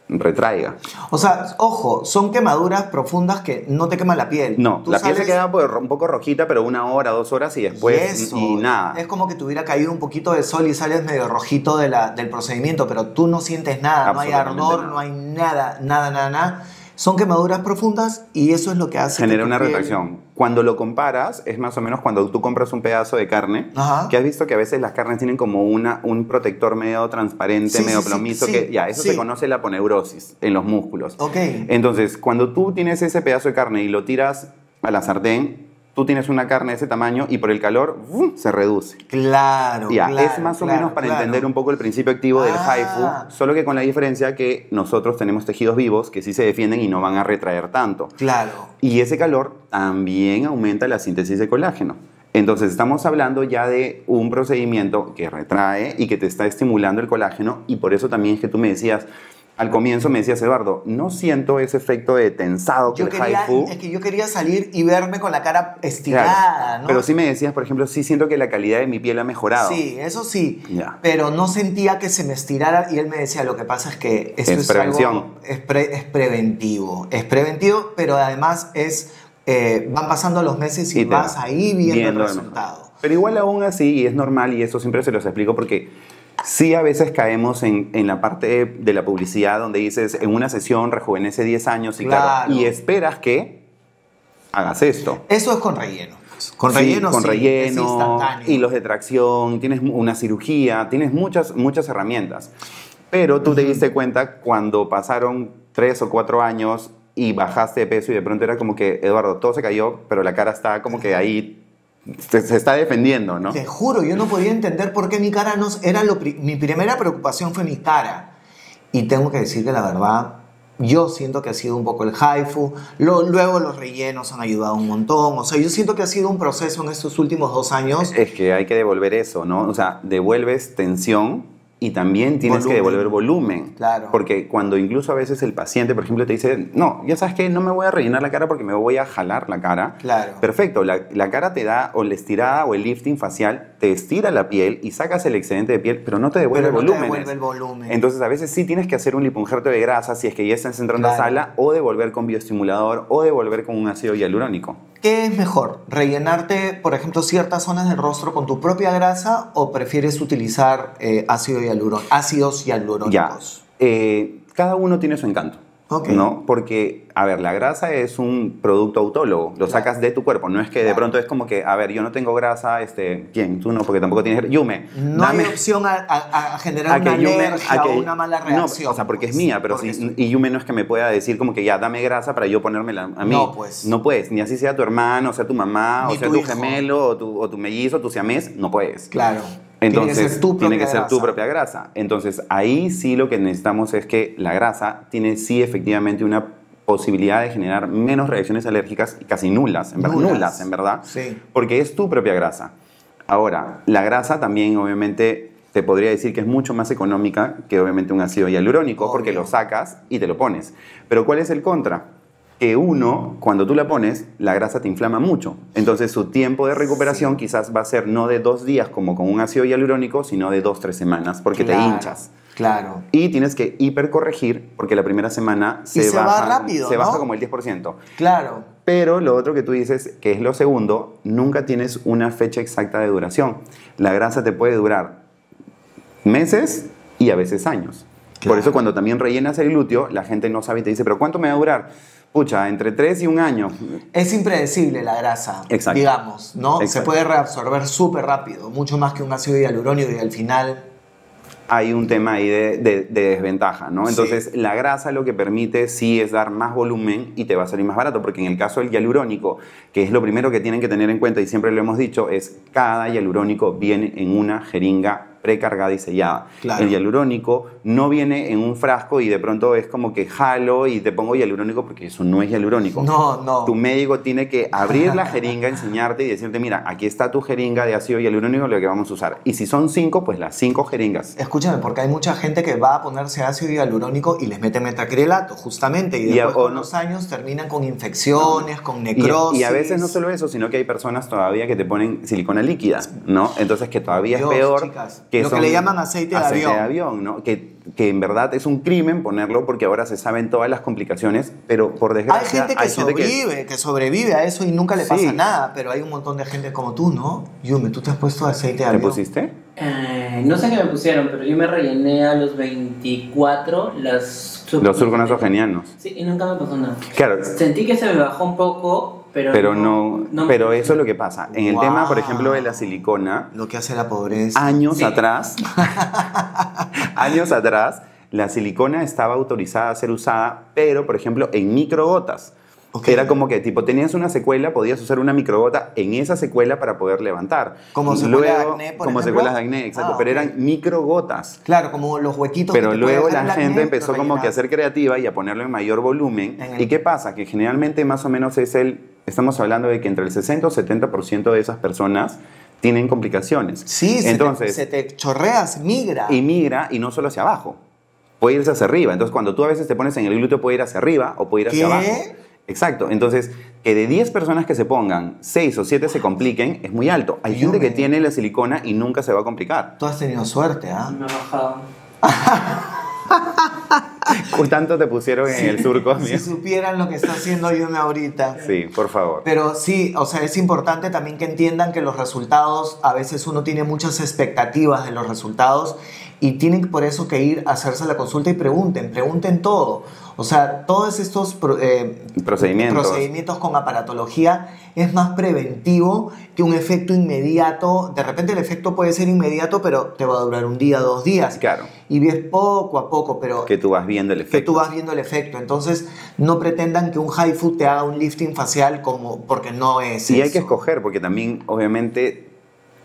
retraiga. O sea, ojo, son quemaduras profundas que no te queman la piel. No, la piel se queda un poco rojita, pero 1 hora, 2 horas y después y nada. Es como que te hubiera caído un poquito de sol y sales medio rojito del procedimiento, pero tú no sientes nada, no hay ardor, no hay nada. Son quemaduras profundas y eso es lo que hace. Genera una retracción. Cuando lo comparas, es más o menos cuando tú compras un pedazo de carne, que has visto que a veces las carnes tienen como un protector medio transparente, medio plomizo, eso se conoce la aponeurosis en los músculos. Entonces, cuando tú tienes ese pedazo de carne y lo tiras a la sartén, tú tienes una carne de ese tamaño y por el calor se reduce. Claro, es más o menos para entender un poco el principio activo del HIFU, solo que con la diferencia que nosotros tenemos tejidos vivos que sí se defienden y no van a retraer tanto. Claro. Y ese calor también aumenta la síntesis de colágeno. Entonces estamos hablando ya de un procedimiento que retrae y que te está estimulando el colágeno y por eso también es que tú me decías... Al comienzo me decías, Eduardo, no siento ese efecto de tensado que el HIFU. Es que yo quería salir y verme con la cara estirada, ¿no? Pero sí me decías, por ejemplo, sí siento que la calidad de mi piel ha mejorado. Sí, eso sí. Pero no sentía que se me estirara y él me decía, lo que pasa es que esto es prevención. Es preventivo. Es preventivo, pero además van pasando los meses y vas ahí viendo el resultado. Pero igual aún así, y es normal, y eso siempre se los explico porque... Sí, a veces caemos en la parte de la publicidad donde dices, en una sesión rejuvenece 10 años y esperas que hagas esto. Eso es con relleno. Con relleno, es instantáneo. Hilos de tracción, tienes una cirugía, tienes muchas herramientas. Pero tú te diste cuenta cuando pasaron 3 o 4 años y bajaste de peso y de pronto era como que, Eduardo, todo se cayó, pero la cara está como que ahí... Se está defendiendo, ¿no? Te juro, yo no podía entender por qué mi cara no... Mi primera preocupación fue mi cara. Y tengo que decir que la verdad, yo siento que ha sido un poco el HIFU. Luego los rellenos han ayudado un montón. O sea, yo siento que ha sido un proceso en estos últimos 2 años. Es que hay que devolver eso, ¿no? O sea, devuelves tensión y también tienes que devolver volumen. Claro. Porque cuando incluso a veces el paciente, por ejemplo, te dice, no, ya sabes que no me voy a rellenar la cara porque me voy a jalar la cara. Claro. Perfecto, la cara te da, o la estirada o el lifting facial, te estira la piel y sacas el excedente de piel, pero no te devuelve volúmenes. Te devuelve el volumen. Entonces a veces sí tienes que hacer un lipoinjerto de grasa si es que ya estás entrando a sala, o devolver con bioestimulador, o devolver con un ácido hialurónico. ¿Qué es mejor? ¿Rellenarte, por ejemplo, ciertas zonas del rostro con tu propia grasa o prefieres utilizar ácidos hialurónicos? Cada uno tiene su encanto. Okay. ¿No? Porque, a ver, la grasa es un producto autólogo, lo sacas de tu cuerpo, no es que de pronto es como que, a ver, yo no tengo grasa, ¿quién? Tú no, porque tampoco tienes... Yume, no hay opción a generar una alergia o una mala reacción. No, o sea, porque es mía, pero y Yume no es que me pueda decir como que ya, dame grasa para yo ponérmela a mí. No, pues. No puedes, ni así sea tu hermano, o sea tu mamá, ni o sea tu gemelo, o tu mellizo, tu siamés, no puedes. Claro. Entonces, tiene que ser tu propia grasa. Entonces, ahí sí lo que necesitamos es que la grasa tiene sí efectivamente una posibilidad de generar menos reacciones alérgicas, casi nulas, en verdad, Sí. porque es tu propia grasa. Ahora, la grasa también obviamente te podría decir que es mucho más económica que obviamente un ácido hialurónico, porque lo sacas y te lo pones. Pero ¿cuál es el contra? Que cuando tú la pones, la grasa te inflama mucho. Entonces su tiempo de recuperación quizás va a ser no de 2 días como con un ácido hialurónico, sino de 2-3 semanas, porque te hinchas. Claro. Y tienes que hipercorregir, porque la primera semana se baja como el 10%. Claro. Pero lo otro que tú dices, que es lo segundo, nunca tienes una fecha exacta de duración. La grasa te puede durar meses y a veces años. Claro. Por eso cuando también rellenas el glúteo, la gente no sabe y te dice, ¿pero cuánto me va a durar? Pucha, entre 3 y 1 año. Es impredecible la grasa, digamos, ¿no? Exacto. Se puede reabsorber súper rápido, mucho más que un ácido hialurónico y al final... Hay un tema ahí de desventaja, ¿no? Entonces, la grasa lo que permite sí es dar más volumen y te va a salir más barato, porque en el caso del hialurónico, que es lo primero que tienen que tener en cuenta y siempre lo hemos dicho, es cada hialurónico viene en una jeringa precargada y sellada. Claro. El hialurónico no viene en un frasco y de pronto es como que jalo y te pongo hialurónico, porque eso no es hialurónico. No. Tu médico tiene que abrir la jeringa, enseñarte y decirte, mira, aquí está tu jeringa de ácido hialurónico, lo que vamos a usar. Y si son 5, pues las 5 jeringas. Escúchame, porque hay mucha gente que va a ponerse ácido hialurónico y les mete metacrilato, justamente, y después con los años terminan con infecciones, con necrosis. Y a veces no solo eso, sino que hay personas todavía que te ponen silicona líquida, ¿no? Entonces que todavía es peor. Chicas, lo que le llaman aceite de avión, ¿no? Que en verdad es un crimen ponerlo porque ahora se saben todas las complicaciones, pero por desgracia... Hay gente que sobrevive a eso y nunca le pasa nada, pero hay un montón de gente como tú, ¿no? Yume, ¿tú te has puesto aceite de avión? ¿Te pusiste? No sé qué me pusieron, pero yo me rellené a los 24 los surconasogenianos. Sí, y nunca me pasó nada. Claro. Sentí que se me bajó un poco, pero pero eso es lo que pasa. En el tema, por ejemplo, de la silicona... Lo que hace la pobreza. Años atrás, la silicona estaba autorizada a ser usada, pero, por ejemplo, en microgotas. Okay. Era como que, tipo, tenías una secuela, podías usar una microgota en esa secuela para poder levantar. Como secuelas de acné, por ejemplo. Secuelas de acné, exacto. Pero eran microgotas. Claro, como los huequitos. Pero luego la gente empezó como que a ser creativa y a ponerlo en mayor volumen. ¿Y qué pasa? Que generalmente más o menos estamos hablando de que entre el 60 o 70% de esas personas tienen complicaciones. Sí, entonces, se te chorreas, migra. Y migra, y no solo hacia abajo. Puede irse hacia arriba. Entonces, cuando tú a veces te pones en el glúteo, puede ir hacia arriba o puede ir hacia abajo. Exacto. Entonces, que de 10 personas que se pongan, 6 o 7 se compliquen, es muy alto. Hay gente que tiene la silicona y nunca se va a complicar. Tú has tenido suerte, ¿ah? Me ha bajado. ¿Cuánto te pusieron en el surco? Si supieran lo que está haciendo Yume ahorita. Sí, por favor. Pero sí, o sea, es importante también que entiendan que los resultados, a veces uno tiene muchas expectativas de los resultados y tienen por eso que ir a hacerse la consulta y pregunten todo. O sea, todos estos procedimientos con aparatología es más preventivo que un efecto inmediato. De repente el efecto puede ser inmediato, pero te va a durar 1 día, 2 días. Claro. Y ves poco a poco, pero... Que tú vas viendo el efecto. Entonces, no pretendan que un HIFU te haga un lifting facial porque no es Y eso. hay que escoger, porque también, obviamente...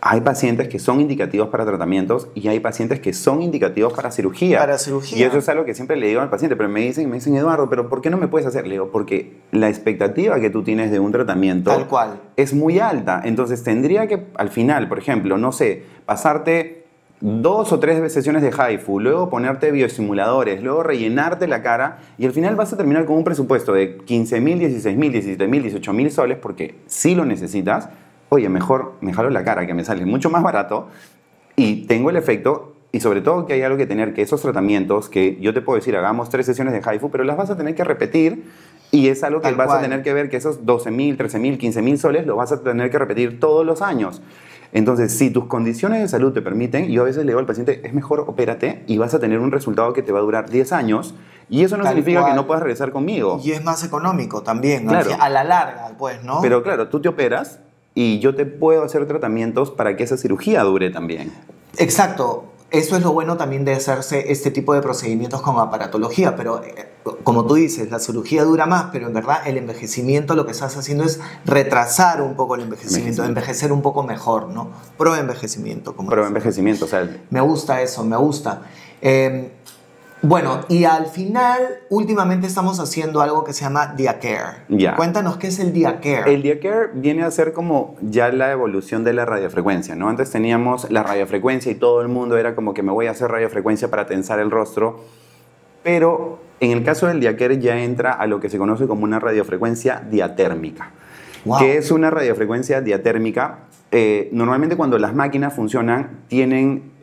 Hay pacientes que son indicativos para tratamientos y hay pacientes que son indicativos para cirugía. Y eso es algo que siempre le digo al paciente, pero me dicen, Eduardo, ¿pero por qué no me puedes hacer? Le digo, porque la expectativa que tú tienes de un tratamiento tal cual es muy alta. Entonces tendría que, al final, por ejemplo, no sé, pasarte 2 o 3 sesiones de HIFU, luego ponerte bioestimuladores, luego rellenarte la cara y al final vas a terminar con un presupuesto de 15.000, 16.000, 17.000, 18.000 soles porque si lo necesitas, oye, mejor me jalo la cara que me sale mucho más barato y tengo el efecto y sobre todo que hay algo que tener, que esos tratamientos que yo te puedo decir, hagamos 3 sesiones de HIFU, pero las vas a tener que repetir y es algo que Tal vas cual. a tener que ver que esos 12.000, 13.000, 15.000 soles los vas a tener que repetir todos los años. Entonces, si tus condiciones de salud te permiten, yo a veces le digo al paciente, es mejor opérate y vas a tener un resultado que te va a durar 10 años y eso no Tal significa cual. que no puedas regresar conmigo. Y es más económico también, Claro. a la larga, pues, ¿no? Pero claro, tú te operas y yo te puedo hacer tratamientos para que esa cirugía dure también. Exacto. Eso es lo bueno también de hacerse este tipo de procedimientos con aparatología, pero como tú dices, la cirugía dura más, pero en verdad el envejecimiento lo que estás haciendo es retrasar un poco el envejecimiento, envejecer un poco mejor, ¿no? Pro-envejecimiento. Como Pero dicen. envejecimiento, o sea, Me gusta eso, me gusta. Bueno, y al final, últimamente estamos haciendo algo que se llama DiaCare. Ya. Cuéntanos qué es el DiaCare. el DiaCare viene a ser como ya la evolución de la radiofrecuencia, ¿no? Antes teníamos la radiofrecuencia y todo el mundo era como que me voy a hacer radiofrecuencia para tensar el rostro, pero en el caso del DiaCare ya entra a lo que se conoce como una radiofrecuencia diatérmica. Wow. ¿Qué es una radiofrecuencia diatérmica? Normalmente cuando las máquinas funcionan tienen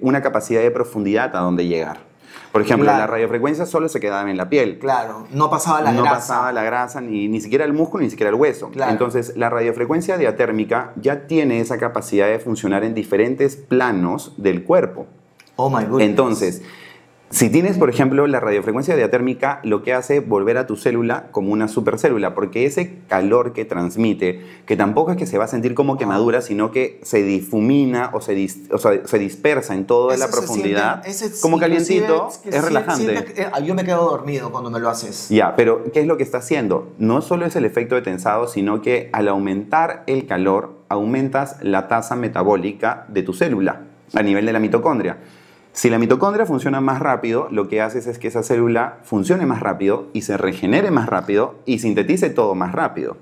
una capacidad de profundidad a donde llegar. Por ejemplo, Claro. la radiofrecuencia solo se quedaba en la piel. Claro, no pasaba la No grasa. pasaba la grasa, ni siquiera el músculo, ni siquiera el hueso. Claro. Entonces, la radiofrecuencia diatérmica ya tiene esa capacidad de funcionar en diferentes planos del cuerpo. Oh my goodness. Entonces, si tienes, por ejemplo, la radiofrecuencia diatérmica, lo que hace es volver a tu célula como una supercélula, porque ese calor que transmite, que tampoco es que se va a sentir como quemadura, sino que se difumina o se dispersa en toda la Ese se profundidad, siente- ese como inclusive calientito, que es relajante. siente que- yo me quedo dormido cuando me lo haces. Ya, pero ¿qué es lo que está haciendo? No solo es el efecto de tensado, sino que al aumentar el calor, aumentas la tasa metabólica de tu célula a nivel de la mitocondria. Si la mitocondria funciona más rápido, lo que haces es que esa célula funcione más rápido y se regenere más rápido y sintetice todo más rápido.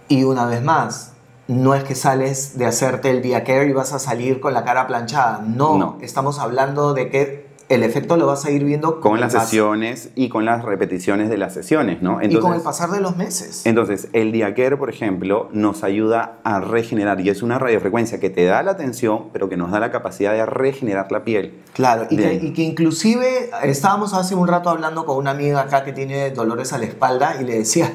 Y una vez más, no es que sales de hacerte el DiaCare y vas a salir con la cara planchada. No, No. estamos hablando de que el efecto lo vas a ir viendo Con el las sesiones y con las repeticiones de las sesiones, ¿no? y con el pasar de los meses. Entonces, el DiaCare, por ejemplo, nos ayuda a regenerar y es una radiofrecuencia que te da la tensión, pero que nos da la capacidad de regenerar la piel. Claro, y Bien. que inclusive estábamos hace un rato hablando con una amiga acá que tiene dolores a la espalda y le decía,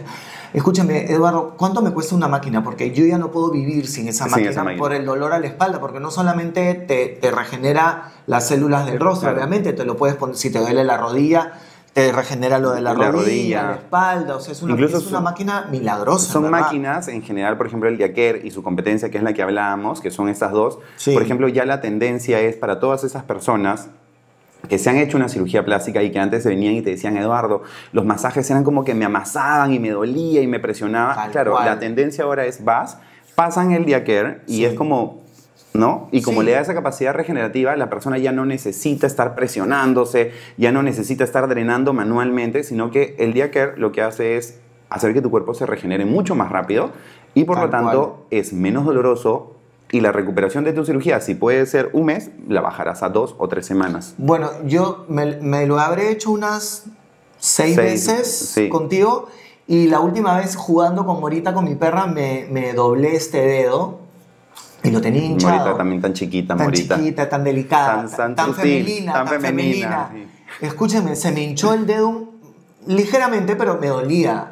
escúchame, Eduardo, ¿cuánto me cuesta una máquina? Porque yo ya no puedo vivir sin esa Sin máquina, esa máquina. por el dolor a la espalda, porque no solamente te regenera las células del rostro, Claro. obviamente, te lo puedes poner, si te duele la rodilla, te regenera lo de la rodilla, la espalda, o sea, es una Incluso máquina milagrosa. Son ¿verdad? máquinas, en general, por ejemplo, el DiaCare y su competencia, que es la que hablábamos, que son estas dos. Sí. Por ejemplo, ya la tendencia es para todas esas personas que se han hecho una cirugía plástica y que antes venían y te decían, Eduardo, los masajes eran como que me amasaban y me dolía y me presionaba. Tal Claro, cual. la tendencia ahora es pasan el DiaCare y Sí. es como, ¿no? Y como Sí. le da esa capacidad regenerativa, la persona ya no necesita estar presionándose, ya no necesita estar drenando manualmente, sino que el DiaCare lo que hace es hacer que tu cuerpo se regenere mucho más rápido y por Tal lo tanto cual. es menos doloroso y la recuperación de tu cirugía, si puede ser un mes, la bajarás a 2 o 3 semanas. Bueno, yo me lo habré hecho unas 6 Seis, veces sí. contigo y la última vez jugando con Morita, con mi perra, me doblé este dedo y lo tenía hinchado. Morita también tan chiquita, tan Morita. chiquita, tan delicada, Tan sutil, femenina, tan tan femenina, femenina. Escúcheme, se me hinchó el dedo ligeramente, pero me dolía.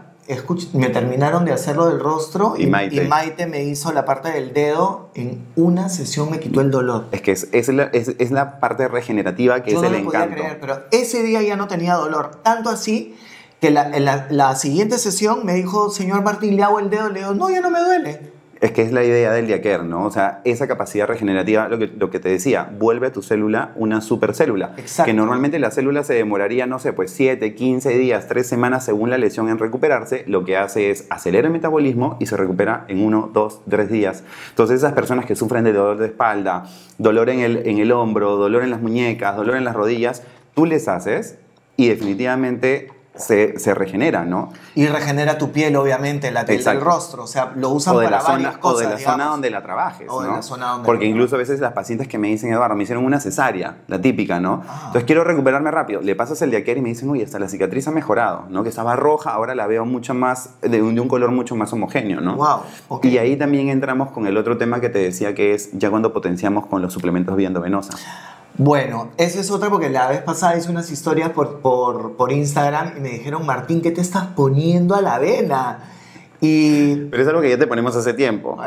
Me terminaron de hacerlo del rostro Y Maite. Me hizo la parte del dedo. En una sesión me quitó el dolor. Es que es la parte regenerativa que Yo es no el lo podía encanto. creer, pero ese día ya no tenía dolor. Tanto así que la siguiente sesión me dijo, señor Martín, le hago el dedo. Le digo, no, ya no me duele. Es que es la idea del DiaCare, ¿no? O sea, esa capacidad regenerativa, lo que te decía, vuelve a tu célula una supercélula. Exacto. Que normalmente la célula se demoraría, no sé, pues 7, 15 días, 3 semanas según la lesión en recuperarse. Lo que hace es acelera el metabolismo y se recupera en 1, 2, 3 días. Entonces esas personas que sufren de dolor de espalda, dolor en el hombro, dolor en las muñecas, dolor en las rodillas, tú les haces y definitivamente se regenera, ¿no? Y regenera tu piel, obviamente, la piel del rostro. O sea, lo usan para varias cosas, o de la digamos. zona donde la trabajes, O de ¿no? la zona donde Porque la incluso a veces las pacientes que me dicen, Eduardo, me hicieron una cesárea, la típica, ¿no? Entonces quiero recuperarme rápido. Le pasas el Diaquer y me dicen, uy, hasta la cicatriz ha mejorado, ¿no? Que estaba roja, ahora la veo mucho más, de un color mucho más homogéneo, ¿no? Wow, okay. Y ahí también entramos con el otro tema que te decía, que es ya cuando potenciamos con los suplementos vía endovenosa. Bueno, eso es otra porque la vez pasada hice unas historias por Instagram y me dijeron, Martín, ¿qué te estás poniendo a la avena? Pero es algo que ya te ponemos hace tiempo.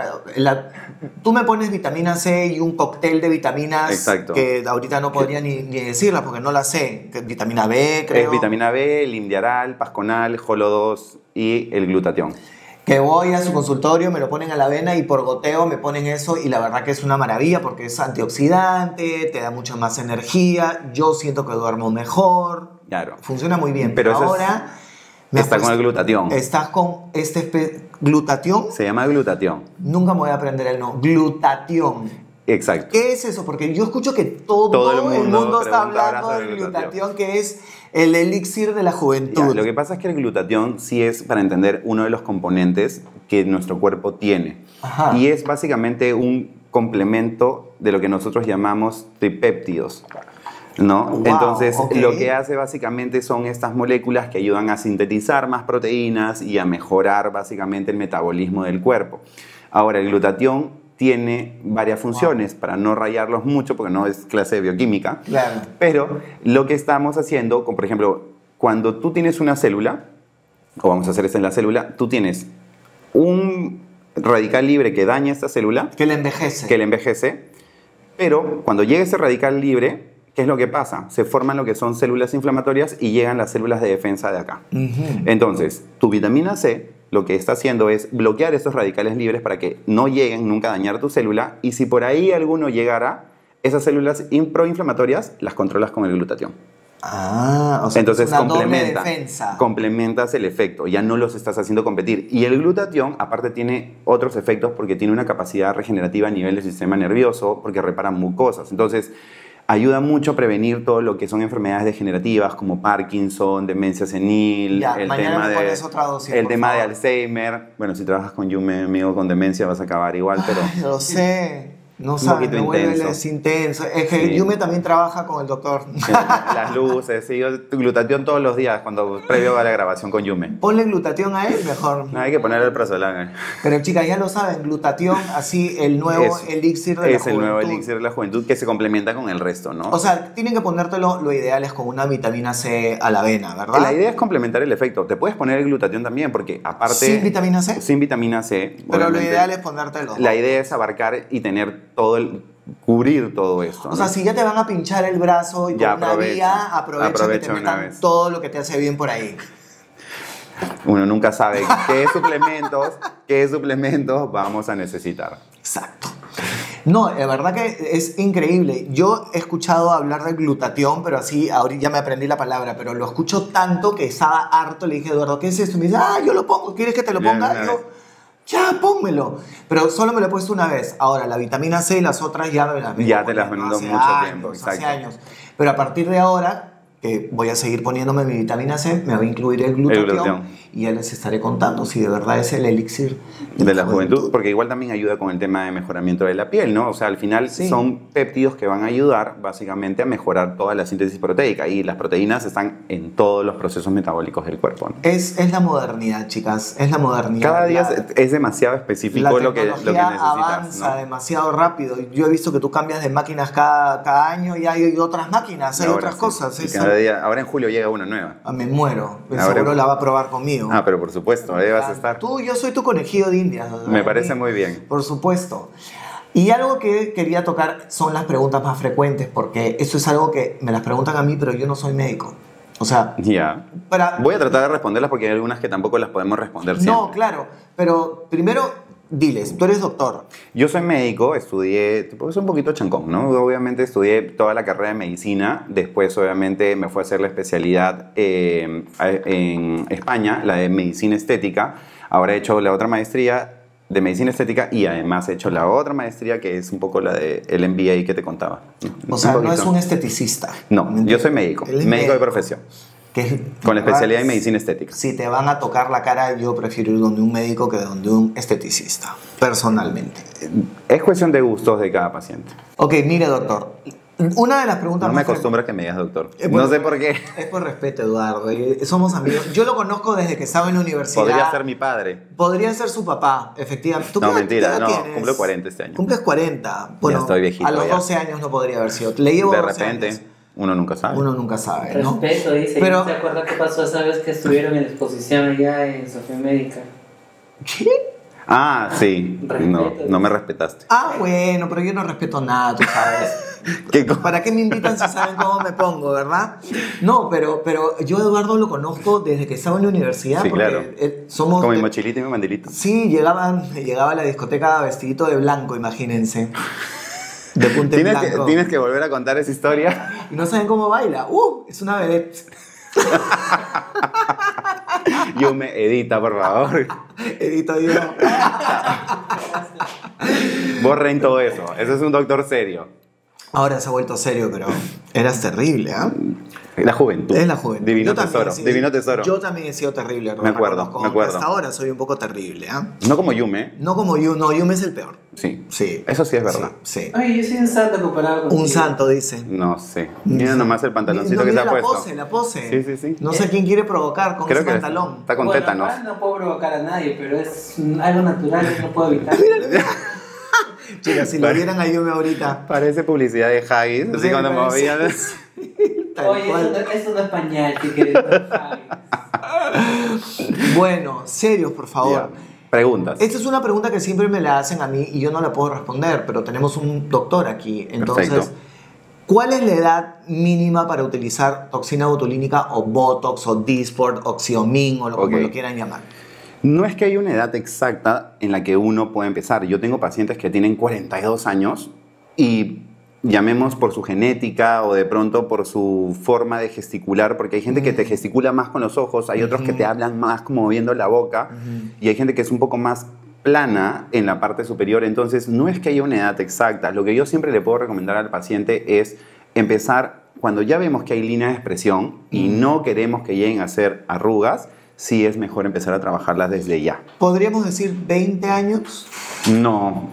Tú me pones vitamina C y un cóctel de vitaminas. Exacto. Que ahorita no podría ni decirlas porque no las sé. Vitamina B, creo. Es vitamina B, Limdiaral, Pasconal, Jolo 2 y el glutatión. Que voy a su consultorio, me lo ponen a la avena y por goteo me ponen eso y la verdad que es una maravilla porque es antioxidante, te da mucha más energía, yo siento que duermo mejor, claro. Funciona muy bien, pero ahora... Está con el glutatión. ¿Estás con glutatión? Se llama glutatión. Nunca me voy a aprender el nombre. Glutatión. Exacto. ¿Qué es eso? Porque yo escucho que todo el mundo está hablando del glutatión, que es el elixir de la juventud. Ya, lo que pasa es que el glutatión sí es, para entender, uno de los componentes que nuestro cuerpo tiene. Ajá. Y es básicamente un complemento de lo que nosotros llamamos tripéptidos, ¿no? Wow, Entonces, okay. Lo que hace básicamente son estas moléculas que ayudan a sintetizar más proteínas y a mejorar básicamente el metabolismo del cuerpo. Ahora, el glutatión tiene varias funciones, para no rayarlos mucho, porque no es clase de bioquímica. Claro. Pero lo que estamos haciendo, por ejemplo, cuando tú tienes una célula, o vamos a hacer esto en la célula, tú tienes un radical libre que daña esta célula. Que le envejece. Que le envejece. Pero cuando llega ese radical libre, ¿qué es lo que pasa? Se forman lo que son células inflamatorias y llegan las células de defensa de acá. Entonces, tu vitamina C lo que está haciendo es bloquear esos radicales libres para que no lleguen nunca a dañar tu célula, y si por ahí alguno llegara, esas células proinflamatorias las controlas con el glutatión. O sea, entonces es una doble defensa. Complementas el efecto, ya no los estás haciendo competir. Y el glutatión, aparte, tiene otros efectos porque tiene una capacidad regenerativa a nivel del sistema nervioso, porque repara mucosas. Entonces, ayuda mucho a prevenir todo lo que son enfermedades degenerativas como Parkinson, demencia senil, ya, el tema tema de Alzheimer. Bueno, si trabajas con Yume, amigo, con demencia vas a acabar igual, pero... Ay, lo sé. No un sabes, poquito es intenso. Es que sí. Yume también trabaja con el doctor. Las luces, sí, yo glutatión todos los días, previo a la grabación con Yume. Ponle glutatión a él, mejor. No, hay que ponerle el prazolam. Pero chicas, ya lo saben, glutatión, así el nuevo elixir de la juventud. Es el nuevo elixir de la juventud que se complementa con el resto, ¿no? O sea, tienen que ponértelo, lo ideal es con una vitamina C a la avena, ¿verdad? La idea es complementar el efecto. Te puedes poner el glutatión también, porque aparte... ¿Sin vitamina C? Sin vitamina C. Pero lo ideal es ponértelo. La idea es abarcar y tener cubrir todo esto. O sea, si ya te van a pinchar el brazo y ya con una vía, aprovecha que te metan todo lo que te hace bien por ahí. Uno nunca sabe qué suplementos vamos a necesitar. Exacto. No, de verdad que es increíble. Yo he escuchado hablar de glutatión, pero así, ahorita ya me aprendí la palabra, pero lo escucho tanto que estaba harto. Le dije, Eduardo, ¿qué es esto? Y me dice, yo lo pongo, ¿quieres que te lo ponga? Y yo, ya, pónmelo. Pero solo me lo he puesto una vez. Ahora, la vitamina C y las otras ya me las ya te las vendo mucho tiempo. Hace años. Pero a partir de ahora, que voy a seguir poniéndome mi vitamina C, me voy a incluir el glutatión y ya les estaré contando si de verdad es el elixir de la juventud, porque igual también ayuda con el tema de mejoramiento de la piel, ¿no? O sea, al final son péptidos que van a ayudar básicamente a mejorar toda la síntesis proteica, y las proteínas están en todos los procesos metabólicos del cuerpo, ¿no? Es la modernidad, chicas, es la modernidad. Cada día es demasiado específico lo que necesitas. Avanza, ¿no? Demasiado rápido. Yo he visto que tú cambias de máquinas cada año y hay otras máquinas, hay otras cosas. Ahora en julio llega una nueva. Me muero. Seguro la va a probar conmigo. Pero por supuesto, ahí vas a estar. Yo soy tu conejillo de Indias. Me parece muy bien. Por supuesto. Y algo que quería tocar son las preguntas más frecuentes, porque eso es algo que me las preguntan a mí, pero yo no soy médico. O sea... Ya. Voy a tratar de responderlas porque hay algunas que tampoco las podemos responder siempre. No, claro. Pero primero... Diles, tú eres doctor. Yo soy médico, estudié, es un poquito chancón, ¿no? Obviamente estudié toda la carrera de medicina, después obviamente me fui a hacer la especialidad en España, la de medicina estética. Ahora he hecho la otra maestría de medicina estética y además he hecho la otra maestría que es un poco la del MBA que te contaba. O sea, no es un esteticista. No, yo soy médico de profesión. Con la especialidad en medicina estética. Si te van a tocar la cara, yo prefiero ir donde un médico que donde un esteticista, personalmente. Es cuestión de gustos de cada paciente. Ok, mire, doctor. Una de las preguntas No me más acostumbro a que me digas doctor. bueno, No sé por qué. Es por respeto, Eduardo. Somos amigos. Yo lo conozco desde que estaba en la universidad. Podría ser mi padre. Podría ser su papá, efectivamente. ¿Tú No, qué mentira. edad No, tienes? cumplo 40 este año. Cumples 40. Bueno, estoy viejito a los ya. 12 años no podría haber sido. Le llevo De 12 repente, años. uno nunca sabe. Uno nunca sabe, ¿no? Respeto, dice. Pero- ¿No se acuerda qué pasó esa vez que estuvieron en la exposición allá en Sofía Médica? ¿Qué? Ah, sí. Respeto. No me respetaste. Ah, bueno, pero yo no respeto nada, tú sabes. ¿Qué co- ¿Para qué me invitan si saben cómo me pongo, verdad? No, pero yo a Eduardo lo conozco desde que estaba en la universidad. Sí, porque claro. somos Con mi mochilita y mi mandilito. Sí, llegaba a la discoteca vestidito de blanco, imagínense. De punta en blanco. Tienes que volver a contar esa historia. Y no saben cómo baila. Es una vedette. Yo me edita, por favor. Edito yo. Borren todo eso. Ese es un doctor serio. Ahora se ha vuelto serio, pero eras terrible, ¿ah? La juventud. Es la juventud. Divino Yo también tesoro. he sido- Divino tesoro. Yo también he sido terrible. Me acuerdo, reconozco, me acuerdo. Hasta ahora soy un poco terrible, ¿ah? No como Yume. No como Yume es el peor. Sí. Sí. Eso sí es verdad. Sí. Oye, yo soy un santo comparado con Un santo, dice. No sé. Mira nomás el pantaloncito No, que se mira ha puesto. la pose. Sí, sí, sí. No sé quién quiere provocar con Creo ese que pantalón. está con Bueno, tétanos. igual no puedo provocar a nadie, pero es algo natural y no puedo evitar. Chicas, si lo vieran a Yume ahorita. Parece publicidad de Haggis. Así Sí, cuando me parece. movían. Tal Oye, cual. eso no es pañal, que querés, no sabes. Bueno, serios, por favor. Ya. Preguntas. Esta es una pregunta que siempre me la hacen a mí y yo no la puedo responder, pero tenemos un doctor aquí. Entonces, Perfecto. ¿cuál es la edad mínima para utilizar toxina botulínica o Botox o Dysport o Xiomin o como Ok. lo quieran llamar? No es que haya una edad exacta en la que uno puede empezar. Yo tengo pacientes que tienen 42 años y llamemos por su genética o de pronto por su forma de gesticular, porque hay gente que te gesticula más con los ojos, hay otros que te hablan más como moviendo la boca y hay gente que es un poco más plana en la parte superior. Entonces, no es que haya una edad exacta. Lo que yo siempre le puedo recomendar al paciente es empezar cuando ya vemos que hay líneas de expresión y no queremos que lleguen a ser arrugas. Sí es mejor empezar a trabajarlas desde ya. ¿Podríamos decir 20 años? No,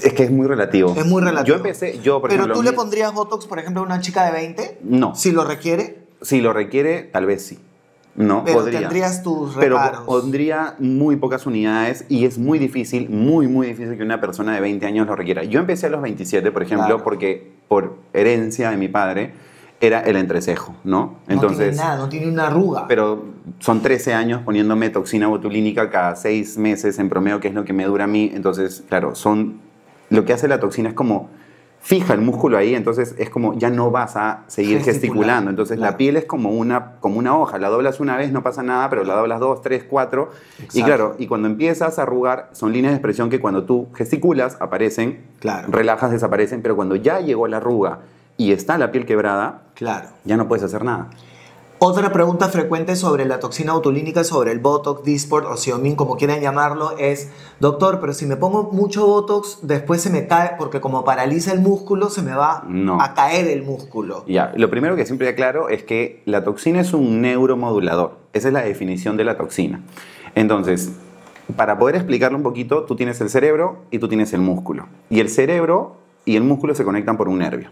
es que es muy relativo. Es muy relativo. Por ¿Pero ejemplo, tú le pondrías Botox, por ejemplo, a una chica de 20? No. Si lo requiere, Si lo requiere, tal vez sí. No, pero podría. tendrías tus Pero reparos. pondría muy pocas unidades y es muy difícil, muy difícil que una persona de 20 años lo requiera. Yo empecé a los 27, por ejemplo, Claro. porque por herencia de mi padre era el entrecejo, ¿no? No tiene nada, no tiene una arruga. Pero son 13 años poniéndome toxina botulínica cada 6 meses en promedio, que es lo que me dura a mí. Entonces, claro, lo que hace la toxina es como fija el músculo ahí, entonces es como ya no vas a seguir gesticulando. Entonces claro. la piel es como una hoja, la doblas una vez, no pasa nada, pero la doblas 2, 3, 4. Exacto. Y claro, y cuando empiezas a arrugar, son líneas de expresión que cuando tú gesticulas aparecen, Claro. relajas, desaparecen, pero cuando ya llegó la arruga y está la piel quebrada, Claro. ya no puedes hacer nada. Otra pregunta frecuente sobre la toxina botulínica, sobre el Botox, Dysport o Xiomin, como quieran llamarlo, es: doctor, pero si me pongo mucho Botox, después se me cae, porque como paraliza el músculo, se me va No. a caer el músculo. Ya, lo primero que siempre aclaro es que la toxina es un neuromodulador. Esa es la definición de la toxina. Entonces, para poder explicarlo un poquito, tú tienes el cerebro y tú tienes el músculo. Y el cerebro y el músculo se conectan por un nervio.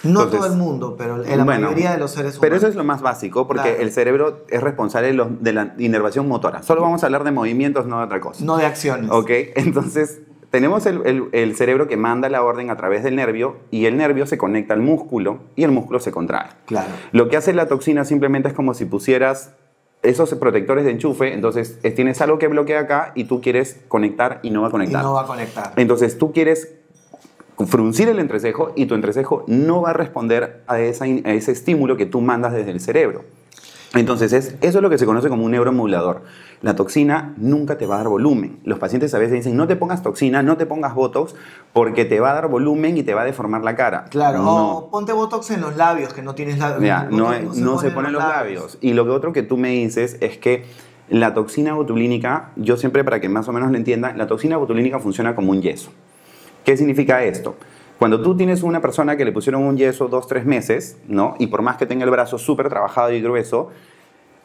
No Entonces, todo el mundo, pero en la bueno, mayoría de los seres humanos. Pero eso es lo más básico, porque Claro. el cerebro es responsable de la inervación motora. Solo vamos a hablar de movimientos, no de otra cosa. No de acciones. ¿Ok? Entonces, tenemos el cerebro que manda la orden a través del nervio y el nervio se conecta al músculo y el músculo se contrae. Claro. Lo que hace la toxina simplemente es como si pusieras esos protectores de enchufe, entonces tienes algo que bloquea acá y tú quieres conectar y no va a Y conectar. no va a conectar. Entonces tú quieres fruncir el entrecejo y tu entrecejo no va a responder a ese estímulo que tú mandas desde el cerebro. Entonces eso es lo que se conoce como un neuromodulador. La toxina nunca te va a dar volumen. Los pacientes a veces dicen: no te pongas toxina, no te pongas Botox, porque te va a dar volumen y te va a deformar la cara. Claro, No. o ponte Botox en los labios, que no tienes labios. Ya, no se ponen los labios. Y lo que otro que tú me dices es que la toxina botulínica, yo siempre, para que más o menos lo entiendan, la toxina botulínica funciona como un yeso. ¿Qué significa esto? Cuando tú tienes una persona que le pusieron un yeso 2, 3 meses, ¿no? Y por más que tenga el brazo súper trabajado y grueso,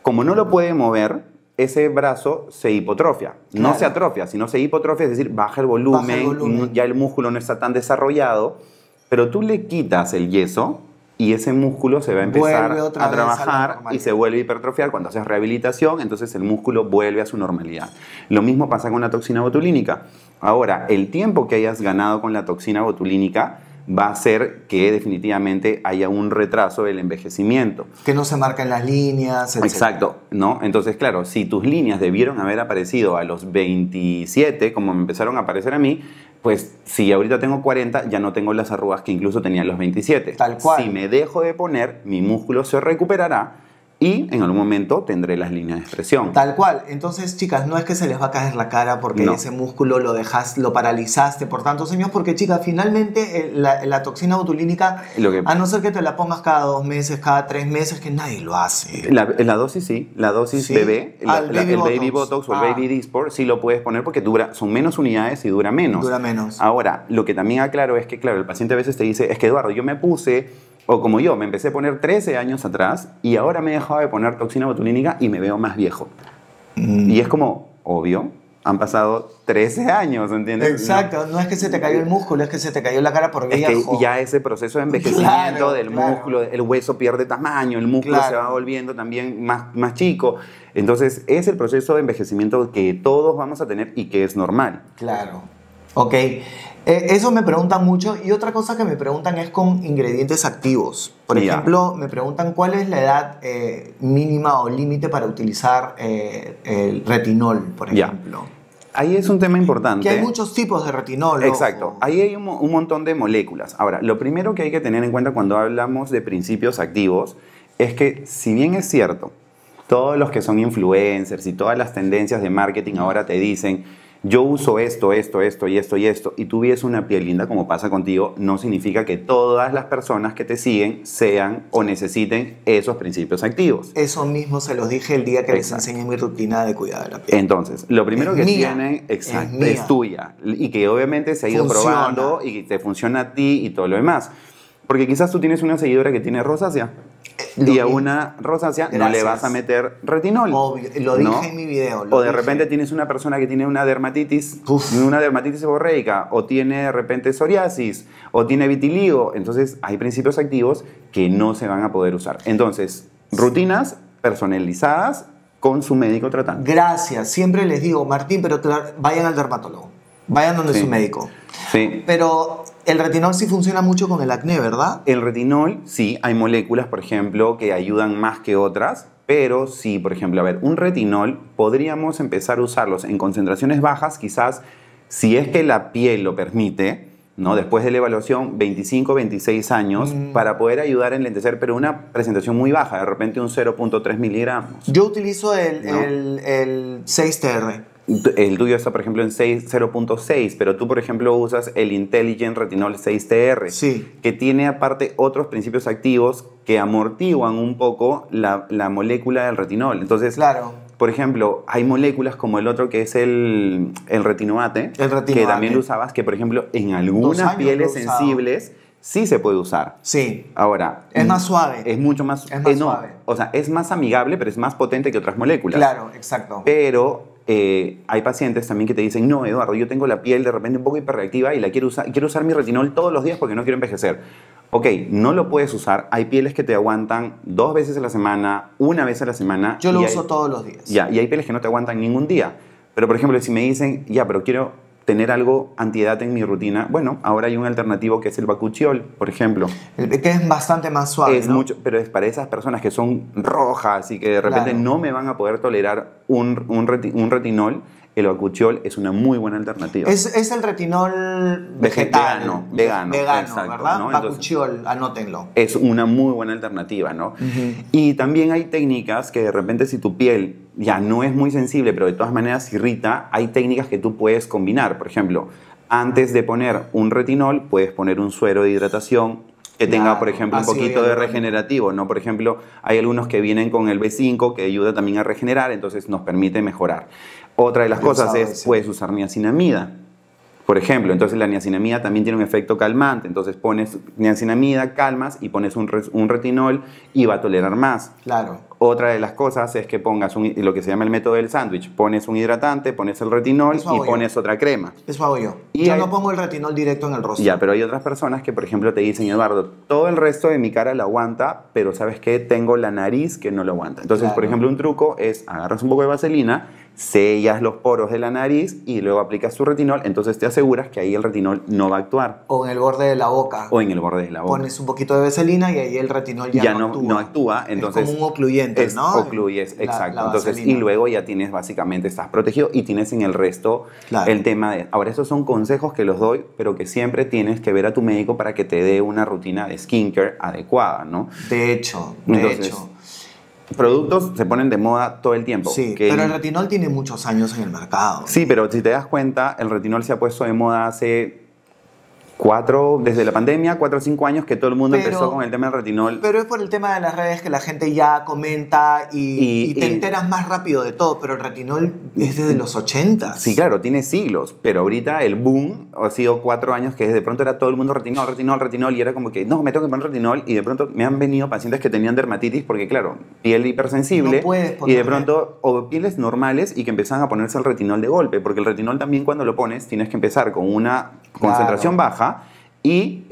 como no lo puede mover, ese brazo se hipotrofia. No Claro. se atrofia, sino se hipotrofia, es decir, baja el volumen, ya el músculo no está tan desarrollado, pero tú le quitas el yeso y ese músculo se va a empezar Vuelve otra a vez a la trabajar y normalidad. se vuelve a hipertrofiar. Cuando haces rehabilitación, entonces el músculo vuelve a su normalidad. Lo mismo pasa con la toxina botulínica. Ahora, el tiempo que hayas ganado con la toxina botulínica va a hacer que definitivamente haya un retraso del envejecimiento. Que no se marcan las líneas, etc. Exacto, ¿no? Entonces, claro, si tus líneas debieron haber aparecido a los 27, como me empezaron a aparecer a mí, pues si ahorita tengo 40, ya no tengo las arrugas que incluso tenía a los 27. Tal cual. Si me dejo de poner, mi músculo se recuperará y en algún momento tendré las líneas de expresión. Tal cual. Entonces, chicas, no es que se les va a caer la cara porque No. ese músculo lo paralizaste por tantos años, porque, chicas, finalmente la toxina botulínica, Lo que- a no ser que te la pongas cada 2 meses, cada 3 meses, que nadie lo hace. La dosis sí, la dosis Sí. bebé, Ah, el baby el baby botox. botox o el Ah. baby Dysport sí lo puedes poner porque son menos unidades y dura menos. Dura menos. Ahora, lo que también aclaro es que, claro, el paciente a veces te dice, es que Eduardo, yo me puse, o como yo, me empecé a poner 13 años atrás y ahora me he dejado de poner toxina botulínica y me veo más viejo. Y es como, obvio, han pasado 13 años, ¿entiendes? Exacto, no es que se te cayó el músculo, es que se te cayó la cara por Es que viejo. ya ese proceso de envejecimiento Claro, del claro. músculo, el hueso pierde tamaño, el músculo Claro. se va volviendo también más chico. Entonces, es el proceso de envejecimiento que todos vamos a tener y que es normal. Claro. Ok. Eso me preguntan mucho. Y otra cosa que me preguntan es con ingredientes activos. Por Ya. ejemplo, me preguntan cuál es la edad mínima o límite para utilizar el retinol, por Ya. ejemplo. Ahí es un tema importante. Que hay muchos tipos de retinol. Exacto, ojo. ahí hay un montón de moléculas. Ahora, lo primero que hay que tener en cuenta cuando hablamos de principios activos es que, si bien es cierto, todos los que son influencers y todas las tendencias de marketing ahora te dicen, yo uso esto, esto, esto y esto y esto, y tú ves una piel linda como pasa contigo, no significa que todas las personas que te siguen sean o necesiten esos principios activos. Eso mismo se los dije el día que les Exacto. enseñé mi rutina de cuidado de la piel. Entonces, lo primero Es que mía, tienen, exacto, es mía. es tuya. Y que obviamente se ha ido Funciona. probando y te funciona a ti y todo lo demás. Porque quizás tú tienes una seguidora que tiene rosácea. Y a una rosácea no le Gracias. vas a meter retinol. Obvio, lo dije ¿no? en mi video. O de repente tienes una persona que tiene una dermatitis seborreica, o tiene de repente psoriasis, o tiene vitiligo. Entonces, hay principios activos que no se van a poder usar. Entonces, rutinas personalizadas con su médico tratante. Gracias. Siempre les digo, Martín, pero vayan al dermatólogo. Vayan donde Sí. su médico. Sí. Pero el retinol sí funciona mucho con el acné, ¿verdad? El retinol, sí, hay moléculas, por ejemplo, que ayudan más que otras, pero sí, por ejemplo, a ver, un retinol podríamos empezar a usarlos en concentraciones bajas, quizás si es que la piel lo permite, ¿no? Después de la evaluación, 25, 26 años, para poder ayudar a enlentecer, pero una presentación muy baja, de repente un 0.3 miligramos. Yo utilizo ¿No? el 6TR. El tuyo está, por ejemplo, en 0.6, pero tú, por ejemplo, usas el Intelligent Retinol 6TR, Sí. que tiene aparte otros principios activos que amortiguan un poco la molécula del retinol. Entonces, Claro. por ejemplo, hay moléculas como el otro que es el retinoate, El retinoate. que también lo usabas, que por ejemplo, en 2 algunas años pieles lo he usado. sensibles sí se puede usar. Sí. Ahora, Es más suave. Es mucho más, Es más no, suave. o sea, es más amigable, pero es más potente que otras moléculas. Claro, exacto. Pero hay pacientes también que te dicen, no, Eduardo, yo tengo la piel de repente un poco hiperreactiva y quiero usar mi retinol todos los días porque no quiero envejecer. Ok, no lo puedes usar. Hay pieles que te aguantan 2 veces a la semana, 1 vez a la semana. Yo lo y uso hay- todos los días. Ya, y hay pieles que no te aguantan ningún día. Pero, por ejemplo, si me dicen, ya, pero quiero tener algo antiedad en mi rutina, bueno, ahora hay un alternativo que es el Bakuchiol, por ejemplo. Que es bastante más suave, Es ¿no? mucho, pero es para esas personas que son rojas y que de repente Claro. no me van a poder tolerar un retinol, el Bakuchiol es una muy buena alternativa. Es el retinol vegetal. Vegano, Vegano, exacto, ¿verdad? ¿no? Entonces- Bakuchiol, anótenlo. Es una muy buena alternativa, ¿no? Y también hay técnicas que de repente si tu piel ya no es muy sensible, pero de todas maneras irrita, hay técnicas que tú puedes combinar. Por ejemplo, antes de poner un retinol, puedes poner un suero de hidratación que tenga, Claro, por ejemplo, un ácido poquito de hialurónico. regenerativo, ¿no? Por ejemplo, hay algunos que vienen con el B5 que ayuda también a regenerar, entonces nos permite mejorar. Otra de las Yo cosas usaba es, ese. puedes usar niacinamida. Por ejemplo, entonces la niacinamida también tiene un efecto calmante. Entonces pones niacinamida, calmas y pones un retinol y va a tolerar más. Claro. Otra de las cosas es que pongas lo que se llama el método del sándwich. Pones un hidratante, pones el retinol y pones otra crema. Eso hago yo. Y Yo no pongo el retinol directo en el rostro. Ya, pero hay otras personas que, por ejemplo, te dicen, Eduardo, todo el resto de mi cara lo aguanta, pero ¿sabes qué? Tengo la nariz que no lo aguanta. Entonces, Claro. por ejemplo, un truco es agarras un poco de vaselina, sellas los poros de la nariz y luego aplicas tu retinol, entonces te aseguras que ahí el retinol no va a actuar. O en el borde de la boca. O en el borde de la boca. Pones un poquito de vaselina y ahí el retinol ya no actúa. Entonces, es como un ocluyente, ¿no? Ocluyes, exacto. Entonces, y luego ya tienes, básicamente, estás protegido y tienes en el resto Claro. el tema de... Ahora, estos son consejos que los doy, pero que siempre tienes que ver a tu médico para que te dé una rutina de skincare adecuada, ¿no? De hecho. Productos se ponen de moda todo el tiempo. Sí, pero el retinol tiene muchos años en el mercado. Sí, pero si te das cuenta, el retinol se ha puesto de moda hace desde la pandemia, 4 o 5 años que todo el mundo empezó con el tema del retinol. Pero es por el tema de las redes que la gente ya comenta y te enteras más rápido de todo, pero el retinol es desde los 80. Sí, claro, tiene siglos, pero ahorita el boom ha sido 4 años que de pronto era todo el mundo retinol y era como que, no, me tengo que poner retinol y de pronto me han venido pacientes que tenían dermatitis porque, claro, piel hipersensible no puedes y de pronto, o pieles normales y que empezaban a ponerse el retinol de golpe, porque el retinol también cuando lo pones tienes que empezar con una concentración baja y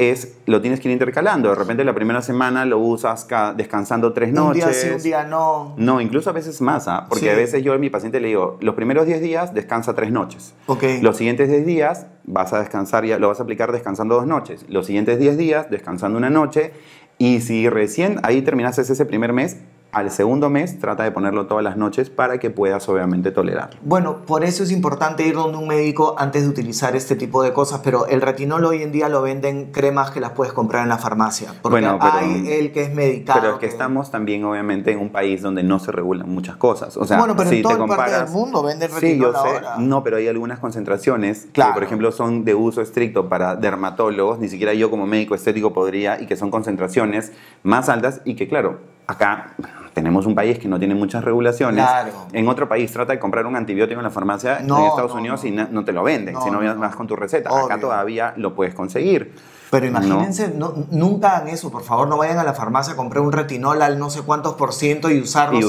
lo tienes que ir intercalando. De repente la primera semana lo usas descansando 3 noches. Un día sí, un día no. No, incluso a veces más, porque a veces yo a mi paciente le digo, los primeros 10 días descansa 3 noches. Okay. Los siguientes 10 días vas a descansar, lo vas a aplicar descansando 2 noches. Los siguientes 10 días descansando 1 noche. Y si recién ahí terminaste ese primer mes, al segundo mes trata de ponerlo todas las noches para que puedas obviamente tolerarlo. Bueno, por eso es importante ir donde un médico antes de utilizar este tipo de cosas, pero el retinol hoy en día lo venden cremas que las puedes comprar en la farmacia, porque hay el que es medicado. Pero es que estamos también obviamente en un país donde no se regulan muchas cosas. O sea, bueno, pero si en toda te comparas, parte del mundo venden retinol. Sí, yo sé. Ahora. No, pero hay algunas concentraciones que, por ejemplo, son de uso estricto para dermatólogos, ni siquiera yo como médico estético podría, y que son concentraciones más altas y que, claro, acá tenemos un país que no tiene muchas regulaciones. Claro. En otro país trata de comprar un antibiótico en la farmacia en Estados Unidos y no te lo venden, si no vas con tu receta. Obvio. Acá todavía lo puedes conseguir. Pero imagínense, nunca hagan eso, por favor, no vayan a la farmacia a comprar un retinol al no sé cuántos % y usarlo.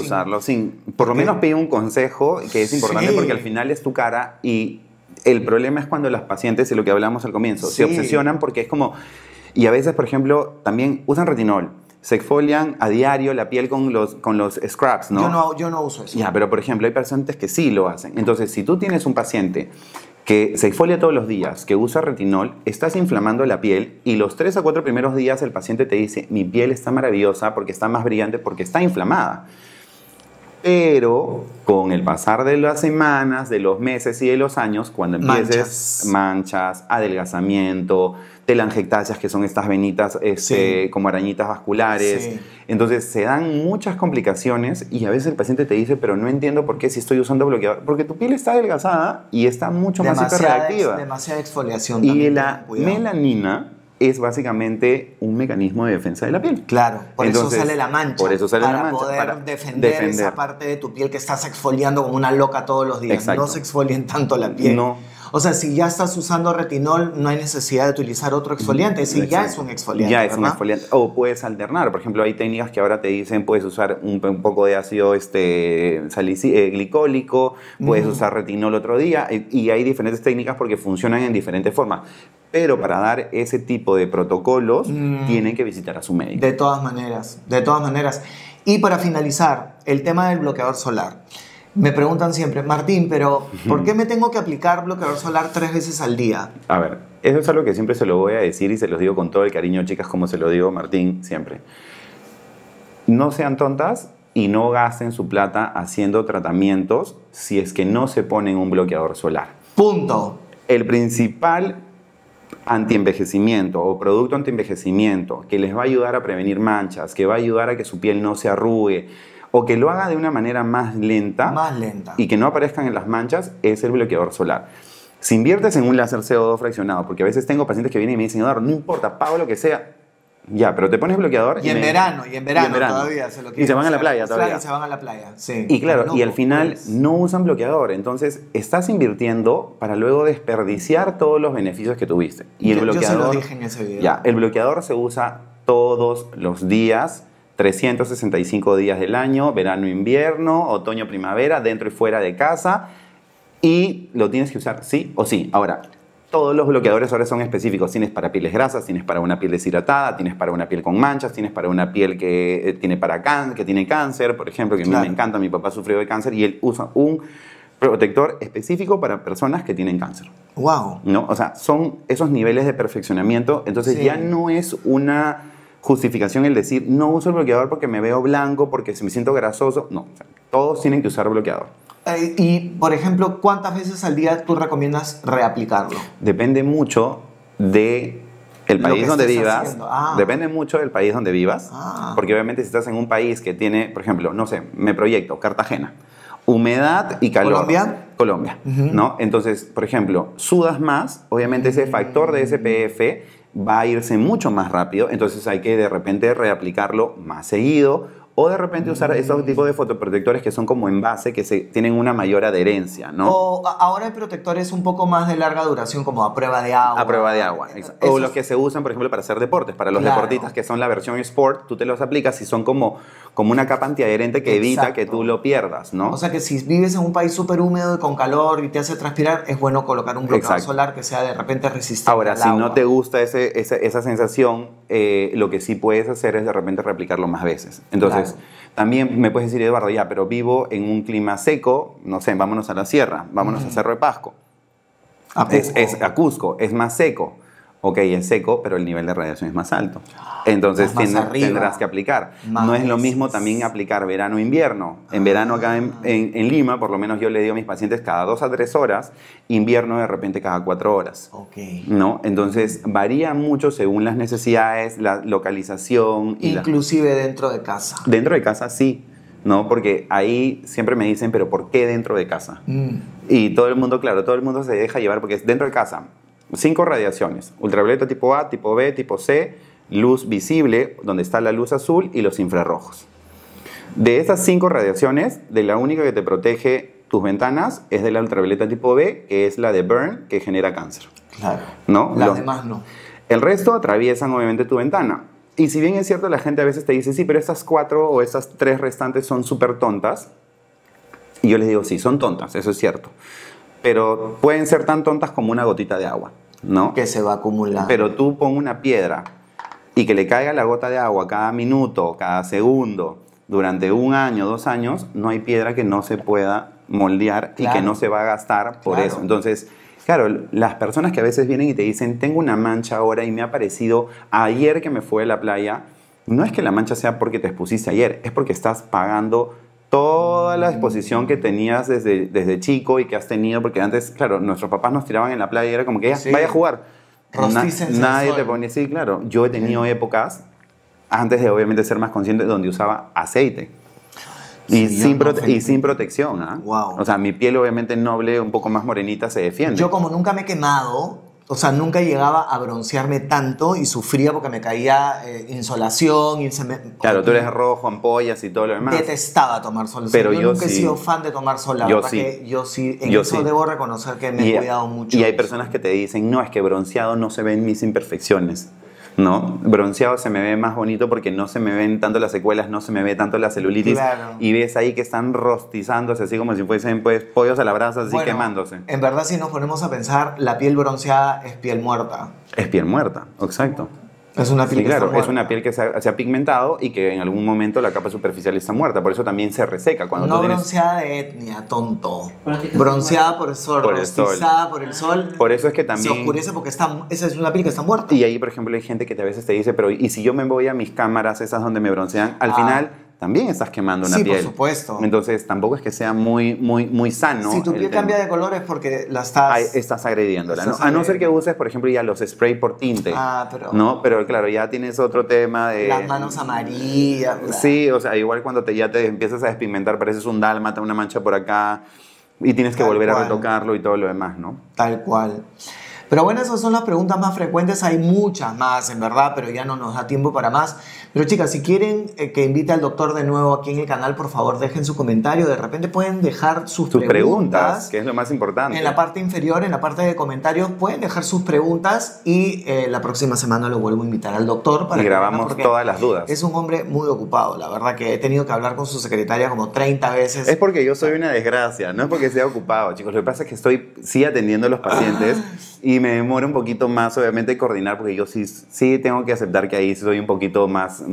Por lo menos pide un consejo que es importante porque al final es tu cara y el problema es cuando las pacientes, de lo que hablamos al comienzo, se obsesionan porque es como... Y a veces, por ejemplo, también usan retinol. Se exfolian a diario la piel con los scrubs, ¿no? Yo no uso eso. Ya, pero por ejemplo hay pacientes que sí lo hacen. Entonces, si tú tienes un paciente que se exfolia todos los días, que usa retinol, estás inflamando la piel y los 3 a 4 primeros días el paciente te dice, mi piel está maravillosa porque está más brillante, porque está inflamada. Pero con el pasar de las semanas, de los meses y de los años, cuando empieces manchas, adelgazamiento, telangiectasias, que son estas venitas como arañitas vasculares. Entonces se dan muchas complicaciones y a veces el paciente te dice, pero no entiendo por qué si estoy usando bloqueador. Porque tu piel está adelgazada y está mucho más hiperreactiva. Demasiada exfoliación. Y la melanina es básicamente un mecanismo de defensa de la piel. Claro, por eso sale la mancha. Por eso sale la mancha. Para poder defender esa parte de tu piel que estás exfoliando como una loca todos los días. Exacto. No se exfolien tanto la piel. No. O sea, si ya estás usando retinol, no hay necesidad de utilizar otro exfoliante. Si ya es un exfoliante. Ya es un exfoliante. O puedes alternar. Por ejemplo, hay técnicas que ahora te dicen, puedes usar un poco de ácido glicólico, puedes usar retinol otro día. Y hay diferentes técnicas porque funcionan en diferentes formas. Pero para dar ese tipo de protocolos, tienen que visitar a su médico. De todas maneras, de todas maneras. Y para finalizar, el tema del bloqueador solar. Me preguntan siempre, Martín, pero ¿por qué me tengo que aplicar bloqueador solar 3 veces al día? A ver, eso es algo que siempre se lo voy a decir y se los digo con todo el cariño, chicas, como se lo digo Martín siempre. No sean tontas y no gasten su plata haciendo tratamientos si es que no se ponen un bloqueador solar. Punto. El principal antienvejecimiento o producto antienvejecimiento que les va a ayudar a prevenir manchas, que va a ayudar a que su piel no se arrugue, o que lo haga de una manera más lenta y que no aparezcan en las manchas, es el bloqueador solar. Si inviertes en un láser CO2 fraccionado, porque a veces tengo pacientes que vienen y me dicen, no importa, pago lo que sea, ya, pero te pones bloqueador y en verano todavía se lo quieren. Y se van a la playa todavía. Claro, y se van a la playa, sí. Y claro, y al final no usan bloqueador, entonces estás invirtiendo para luego desperdiciar todos los beneficios que tuviste. Y el bloqueador, yo se lo dije en ese video. Ya, el bloqueador se usa todos los días, 365 días del año, verano, invierno, otoño, primavera, dentro y fuera de casa. Y lo tienes que usar sí o sí. Ahora, todos los bloqueadores ahora son específicos. Tienes para pieles grasas, tienes para una piel deshidratada, tienes para una piel con manchas, tienes para una piel que tiene cáncer, por ejemplo, que a mí me encanta. Mi papá sufrió de cáncer y él usa un protector específico para personas que tienen cáncer. Wow. ¿No? O sea, son esos niveles de perfeccionamiento. Entonces ya no es una justificación el decir, no uso el bloqueador porque me veo blanco, porque me siento grasoso. No, o sea, todos tienen que usar bloqueador. Y, por ejemplo, ¿cuántas veces al día tú recomiendas reaplicarlo? Depende mucho de el país donde vivas. Depende mucho del país donde vivas. Porque obviamente si estás en un país que tiene, por ejemplo, no sé, me proyecto, Cartagena. Humedad y calor. ¿Colombia? Colombia, ¿no? Entonces, por ejemplo, sudas más, obviamente ese factor de SPF va a irse mucho más rápido, entonces hay que de repente reaplicarlo más seguido o de repente usar esos tipos de fotoprotectores que son como en base, que tienen una mayor adherencia, ¿no? O ahora hay protectores un poco más de larga duración, como a prueba de agua. A prueba de agua, exacto. O los que se usan, por ejemplo, para hacer deportes. Para los deportistas que son la versión Sport, tú te los aplicas y son como una capa antiadherente que evita que tú lo pierdas, ¿no? O sea que si vives en un país súper húmedo y con calor y te hace transpirar, es bueno colocar un bloqueador solar que sea de repente resistente Ahora, al si agua. no te gusta esa sensación, lo que sí puedes hacer es de repente reaplicarlo más veces. Entonces, también me puedes decir, Eduardo, ya, pero vivo en un clima seco, no sé, vámonos a la sierra, vámonos a Cerro de Pasco. A Cusco, es más seco. Ok, es seco, pero el nivel de radiación es más alto. Entonces tendrás que aplicar. No es lo mismo también aplicar verano-invierno. En verano acá en Lima, por lo menos yo le digo a mis pacientes cada 2 a 3 horas, invierno de repente cada 4 horas. ¿No? Entonces varía mucho según las necesidades, la localización. Inclusive dentro de casa. Dentro de casa sí. ¿No? Porque ahí siempre me dicen, pero ¿por qué dentro de casa? Y todo el mundo se deja llevar porque es dentro de casa. 5 radiaciones, ultravioleta tipo A, tipo B, tipo C, luz visible, donde está la luz azul, y los infrarrojos. De esas 5 radiaciones, de la única que te protege tus ventanas es de la ultravioleta tipo B, que es la de burn, que genera cáncer. Claro. ¿No? Las demás no. El resto atraviesan obviamente tu ventana. Y si bien es cierto, la gente a veces te dice, sí, pero estas 4 o estas 3 restantes son súper tontas. Y yo les digo, sí, son tontas, eso es cierto. Pero pueden ser tan tontas como una gotita de agua, ¿no? Que se va acumulando. Pero tú pon una piedra y que le caiga la gota de agua cada minuto, cada segundo, durante 1 año, 2 años, no hay piedra que no se pueda moldear y que no se va a gastar por eso. Entonces, claro, las personas que a veces vienen y te dicen, tengo una mancha ahora y me ha parecido ayer que me fui a la playa, no es que la mancha sea porque te expusiste ayer, es porque estás pagando toda la exposición que tenías desde chico y que has tenido, porque antes, claro, nuestros papás nos tiraban en la playa y era como que ya, vaya a jugar. Nadie te ponía, sí, claro. Yo he tenido épocas, antes de obviamente ser más consciente, donde usaba aceite. Y sin protección, ¿ah? Wow. O sea, mi piel obviamente noble, un poco más morenita, se defiende. Yo como nunca me he quemado, o sea, nunca llegaba a broncearme tanto y sufría porque me caía insolación. Claro, tú eres rojo, ampollas y todo lo demás. Detestaba tomar sol. Pero yo nunca he sido fan de tomar sol. La verdad que yo sí, debo reconocer que me he cuidado mucho. Y hay personas que te dicen, no, es que bronceado no se ven mis imperfecciones. ¿No? Bronceado se me ve más bonito porque no se me ven tanto las secuelas, no se me ve tanto la celulitis. Claro. Y ves ahí que están rostizándose, así como si fuesen pues, pollos a la brasa, así quemándose. En verdad, si nos ponemos a pensar, la piel bronceada es piel muerta. Es piel muerta, exacto. Es una piel que está muerta. Es una piel que se ha pigmentado y que en algún momento la capa superficial está muerta. Por eso también se reseca. Cuando no tú tienes... bronceada de etnia, tonto. Bronceada por el sol, rostizada por el sol. Por eso es que también... Se oscurece porque esa es una piel que está muerta. Y ahí, por ejemplo, hay gente que a veces te dice, pero ¿y si yo me voy a mis cámaras, esas donde me broncean? Al final... también estás quemando una piel. Sí, por supuesto. Entonces, tampoco es que sea muy sano. Si tu piel cambia de color es porque la estás agrediéndola, ¿no? A no ser que uses, por ejemplo, ya los spray por tinte. Pero... ¿no? Pero claro, ya tienes otro tema de... Las manos amarillas. Sí, o sea, igual cuando ya te empiezas a despigmentar, pareces un dálmata, una mancha por acá, y tienes que volver a retocarlo y todo lo demás, ¿no? Tal cual. Pero bueno, esas son las preguntas más frecuentes. Hay muchas más, en verdad, pero ya no nos da tiempo para más. Pero chicas, si quieren que invite al doctor de nuevo aquí en el canal, por favor, dejen su comentario. De repente pueden dejar sus preguntas, que es lo más importante. En la parte inferior, en la parte de comentarios, pueden dejar sus preguntas y la próxima semana lo vuelvo a invitar al doctor. Y grabamos todas las dudas. Es un hombre muy ocupado, la verdad que he tenido que hablar con su secretaria como 30 veces. Es porque yo soy una desgracia, no es porque sea ocupado, chicos. Lo que pasa es que sí atendiendo a los pacientes y me demora un poquito más, obviamente, coordinar, porque yo sí tengo que aceptar que ahí soy un poquito más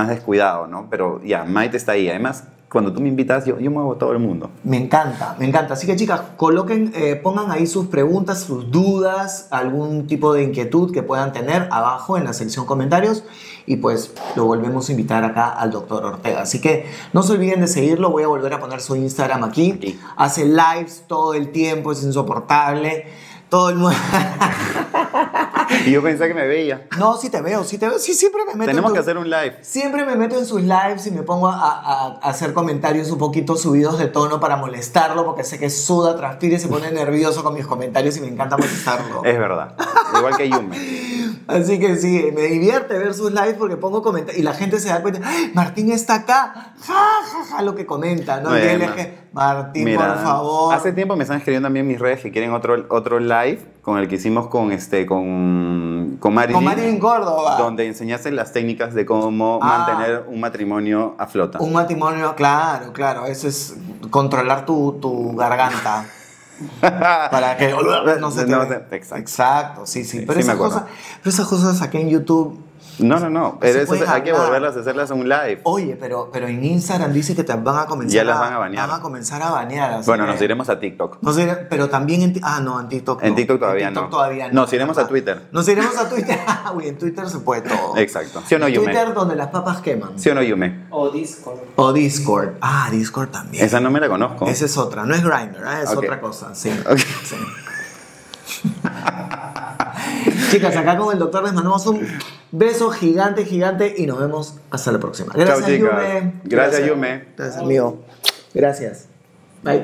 descuidado, ¿no? Pero ya, Maite está ahí. Además, cuando tú me invitas, yo muevo a todo el mundo. Me encanta, me encanta. Así que chicas, pongan ahí sus preguntas, sus dudas, algún tipo de inquietud que puedan tener abajo en la sección comentarios y pues lo volvemos a invitar acá al doctor Ortega. Así que no se olviden de seguirlo, voy a volver a poner su Instagram aquí. Hace lives todo el tiempo, es insoportable. Todo el mundo... Y yo pensé que me veía. No, sí te veo. Sí, siempre me meto. Tenemos que hacer un live. Siempre me meto en sus lives y me pongo a hacer comentarios un poquito subidos de tono para molestarlo, porque sé que suda, transpira y se pone nervioso con mis comentarios y me encanta molestarlo. Es verdad. Igual que Yume. Así que sí, me divierte ver sus lives porque pongo comentarios y la gente se da cuenta, ¡ay, Martín está acá! ¡Ja, ja, ja! Lo que comenta, ¿no? Martín, mira, por favor. Hace tiempo me están escribiendo también en mis redes que quieren otro live con el que hicimos con Marilyn. Con Marilyn Córdoba. Donde enseñaste las técnicas de cómo mantener un matrimonio a flota. Un matrimonio, claro. Eso es controlar tu garganta. Para que no se te... Exacto, sí. Pero esas cosas aquí en YouTube... No. Pero eso hay que volverlas a hacerlas en un live. Oye, pero en Instagram dice que te van a comenzar ya las van a banear. Van a comenzar a banear. Bueno, nos iremos a TikTok. Pero también en TikTok no. En TikTok todavía no. Nos iremos a Twitter. Nos iremos a Twitter. Uy, en Twitter se puede todo. Exacto. ¿Sí o no, Yume? Twitter donde las papas queman. ¿Sí o no, Yume? O Discord. Discord también. Esa no me la conozco. Esa es otra. No es Grindr, es otra cosa. Sí. Okay. Sí. Chicas, acá con el doctor les mandamos un beso gigante y nos vemos hasta la próxima. Gracias, chao, Yume. Gracias, Yume. Gracias, amigo. Gracias. Bye.